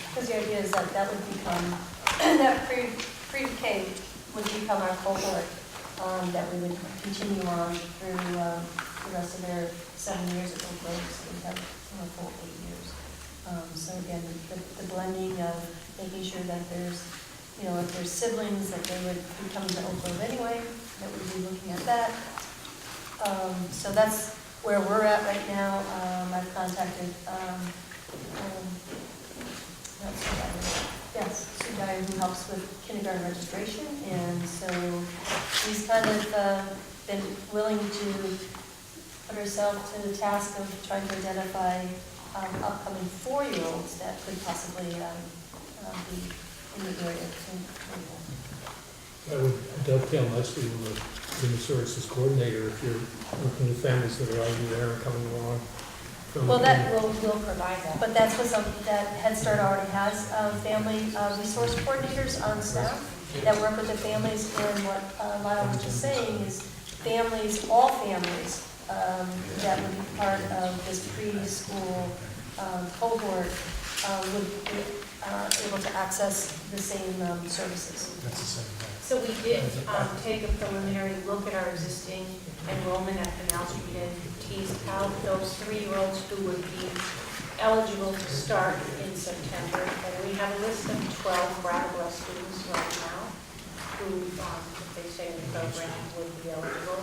[SPEAKER 5] Because the idea is that would become, that pre-K would become our cohort that we would continue on through the rest of their 7 years at Oak Grove, so we have a full 8 years. So again, the blending of making sure that there's, if there's siblings, that they would be coming to Oak Grove anyway, that we'd be looking at that. So that's where we're at right now. I've contacted Sue Dyer, who helps with kindergarten registration, and so she's kind of been willing to put herself to the task of trying to identify upcoming 4-year-olds that could possibly be in the area between.
[SPEAKER 7] That would dovetail nicely with the human services coordinator if you're working with families that are already there and coming along.
[SPEAKER 5] Well, that will provide that, but that's what that Head Start already has, family resource coordinators on staff that work with the families, and what Lyle was just saying is families, all families, that would be part of this preschool cohort would be able to access the same services.
[SPEAKER 12] That's the same thing.
[SPEAKER 10] So we did take a preliminary look at our existing enrollment at Canal Street and teased out those 3-year-olds who would be eligible to start in September. And we have a list of 12 Brattleboro students right now who, if they stay in the program, would be eligible.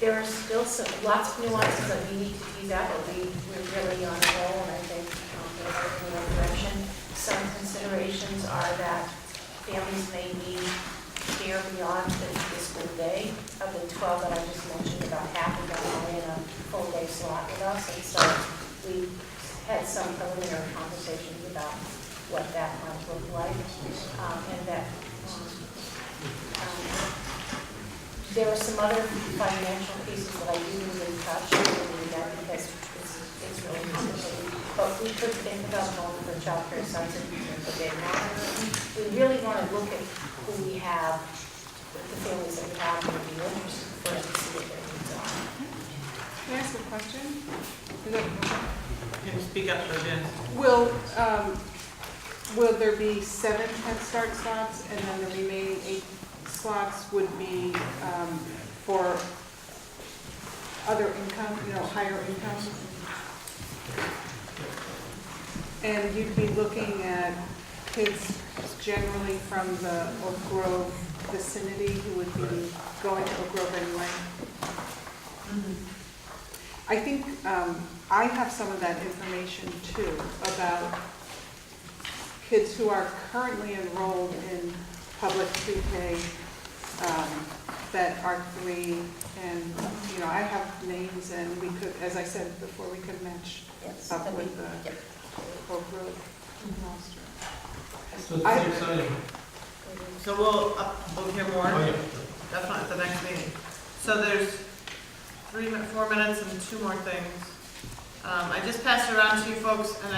[SPEAKER 10] There are still lots of nuances that we need to tease out, but we're really on a roll, and I think we're heading in the right direction. Some considerations are that families may need care beyond the school day. Of the 12 that I just mentioned, about half of them are in a full day slot with us, and so we had some preliminary conversations about what that might look like, and that there are some other financial pieces that I do really touch on because it's really complicated. But we could think about going for childcare subsidies and for day monitoring. We really want to look at who we have, the families that we have, and be interested for us to see what their needs are.
[SPEAKER 1] Can I ask a question? Can you speak up for Jen?
[SPEAKER 14] Will there be 7 Head Start slots, and then the remaining 8 slots would be for other income, higher income? And you'd be looking at kids generally from the Oak Grove vicinity who would be going to Oak Grove anyway? I think I have some of that information too about kids who are currently enrolled in public pre-K that are 3, and I have names, and we could, as I said before, we could match up with the Oak Grove roster.
[SPEAKER 4] So it's exciting.
[SPEAKER 1] So we'll hear more. Definitely at the next meeting. So there's 4 minutes and 2 more things. I just passed it around to you folks, and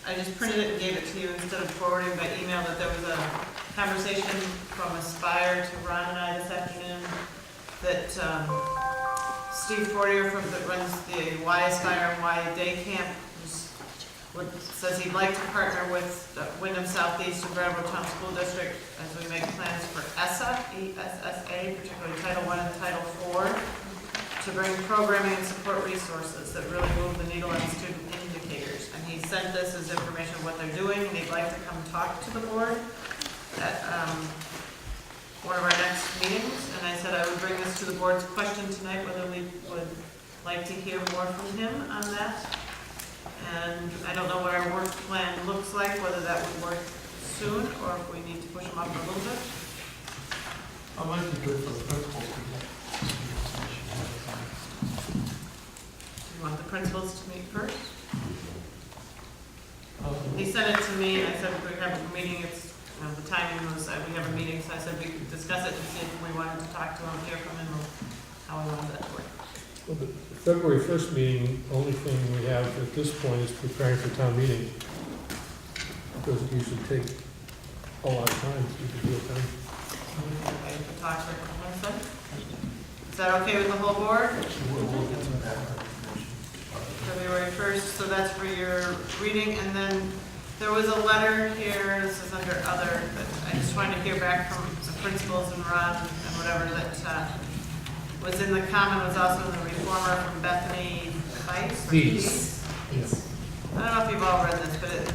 [SPEAKER 1] I just printed it and gave it to you instead of forwarding by email, that there was a conversation from Aspire to Ron and I this afternoon that Steve Fortier that runs the Y Aspire and Y Day Camp says he'd like to partner with Wyndham Southeast and Brattleboro Town School District as we make plans for ESSA, E-S-S-A, particularly Title I and Title IV, to bring programming and support resources that really move the needle on student indicators. And he sent this as information of what they're doing, and he'd like to come talk to the board at one of our next meetings. And I said I would bring this to the board's question tonight, whether we would like to hear more from him on that. And I don't know what our work plan looks like, whether that would work soon or if we need to push them up a little bit.
[SPEAKER 4] I might be good for the principals to get.
[SPEAKER 1] Do you want the principals to meet first? He sent it to me, and I said we have a meeting, the timing was, we have a meeting, so I said we could discuss it and see if we wanted to talk to him, hear from him, or how we wanted that to work.
[SPEAKER 7] Well, the February 1st meeting, only thing we have at this point is preparing for town meeting. It doesn't usually take a lot of time to do it then.
[SPEAKER 1] Okay, to talk to Wednesday? Is that okay with the whole board? February 1st, so that's for your reading, and then there was a letter here, this is under other, but I just wanted to hear back from the principals and Ron and whatever that was in the comment, was also in the reformer from Bethany Weiss.
[SPEAKER 7] These.
[SPEAKER 1] I don't know if you've all read this, but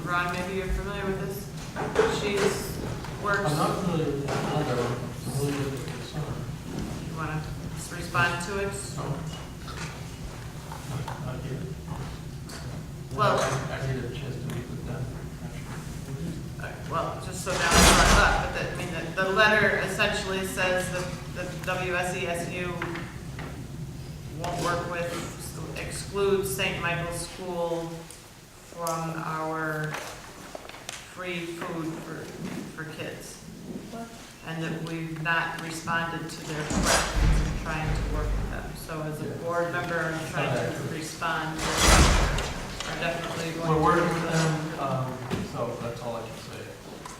[SPEAKER 1] Ron, maybe you're familiar with this? She's works.
[SPEAKER 4] I'm not familiar with that, I'm familiar with the concern.
[SPEAKER 1] You want to respond to it?
[SPEAKER 4] No. Not here.
[SPEAKER 1] Well,
[SPEAKER 4] I need a chance to meet with them.
[SPEAKER 1] well, just so now it's brought up, but I mean, the letter essentially says that the WSESU won't work with, excludes St. Michael's School from our free food and that we've not responded to their questions and trying to work with them. So as a board member, I'm trying to respond. We're definitely going to.
[SPEAKER 4] We're working with them, so that's all I can say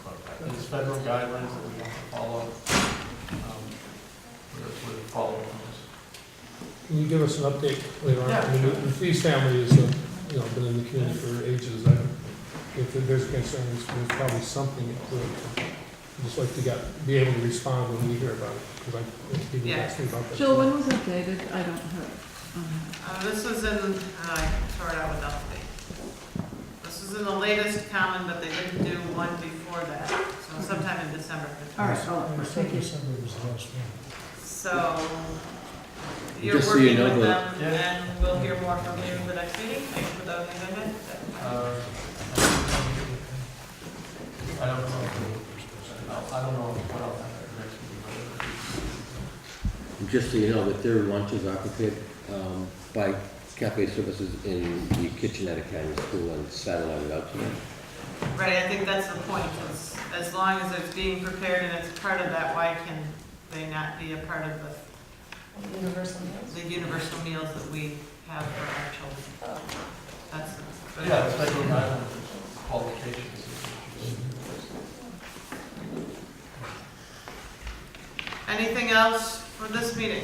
[SPEAKER 4] about that. There's federal guidelines that we have to follow. We're following those.
[SPEAKER 7] Can you give us an update later on?
[SPEAKER 4] Yeah,
[SPEAKER 7] I mean,
[SPEAKER 4] sure.
[SPEAKER 7] the Feast family has, been in the community for ages. If there's a concern, there's probably something to it. I'd just like to be able to respond when we hear about it, because people
[SPEAKER 1] Yeah.
[SPEAKER 7] ask me about that.
[SPEAKER 8] Jill, when was that dated? I don't have.
[SPEAKER 1] This was in, I tore it out without the date. This was in the latest common, but they didn't do one before that, so sometime in December.
[SPEAKER 8] All right,
[SPEAKER 12] Thank you. December was the last one.
[SPEAKER 1] So, you're
[SPEAKER 3] Just so you
[SPEAKER 1] working
[SPEAKER 3] know,
[SPEAKER 1] with
[SPEAKER 3] the-
[SPEAKER 1] them, and we'll hear more from you in the next meeting. Thank you for the amendment.
[SPEAKER 4] I don't know what I'll have at next meeting.
[SPEAKER 3] Just so you know, that their lunches are prepared by Cafe Services in the kitchen at Academy School and satellite out to them.
[SPEAKER 1] Right, I think that's the point, is as long as it's being prepared and it's part of that, why can they not be a part of
[SPEAKER 5] Universal meals?
[SPEAKER 1] the universal meals that we have for our children?
[SPEAKER 5] Oh.
[SPEAKER 1] That's.
[SPEAKER 4] Yeah, the federal guidelines, qualifications.
[SPEAKER 1] Anything else for this meeting?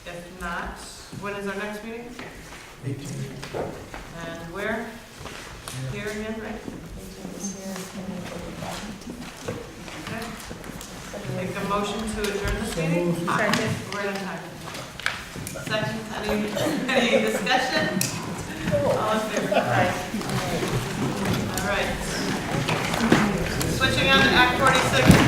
[SPEAKER 1] If not, when is our next meeting?
[SPEAKER 12] 18.
[SPEAKER 1] And where? Here again, right? Okay. Make a motion to adjourn this meeting?
[SPEAKER 14] Second.
[SPEAKER 1] We're in time. Second, any discussion? All in favor? All right. Switching on to Act 46.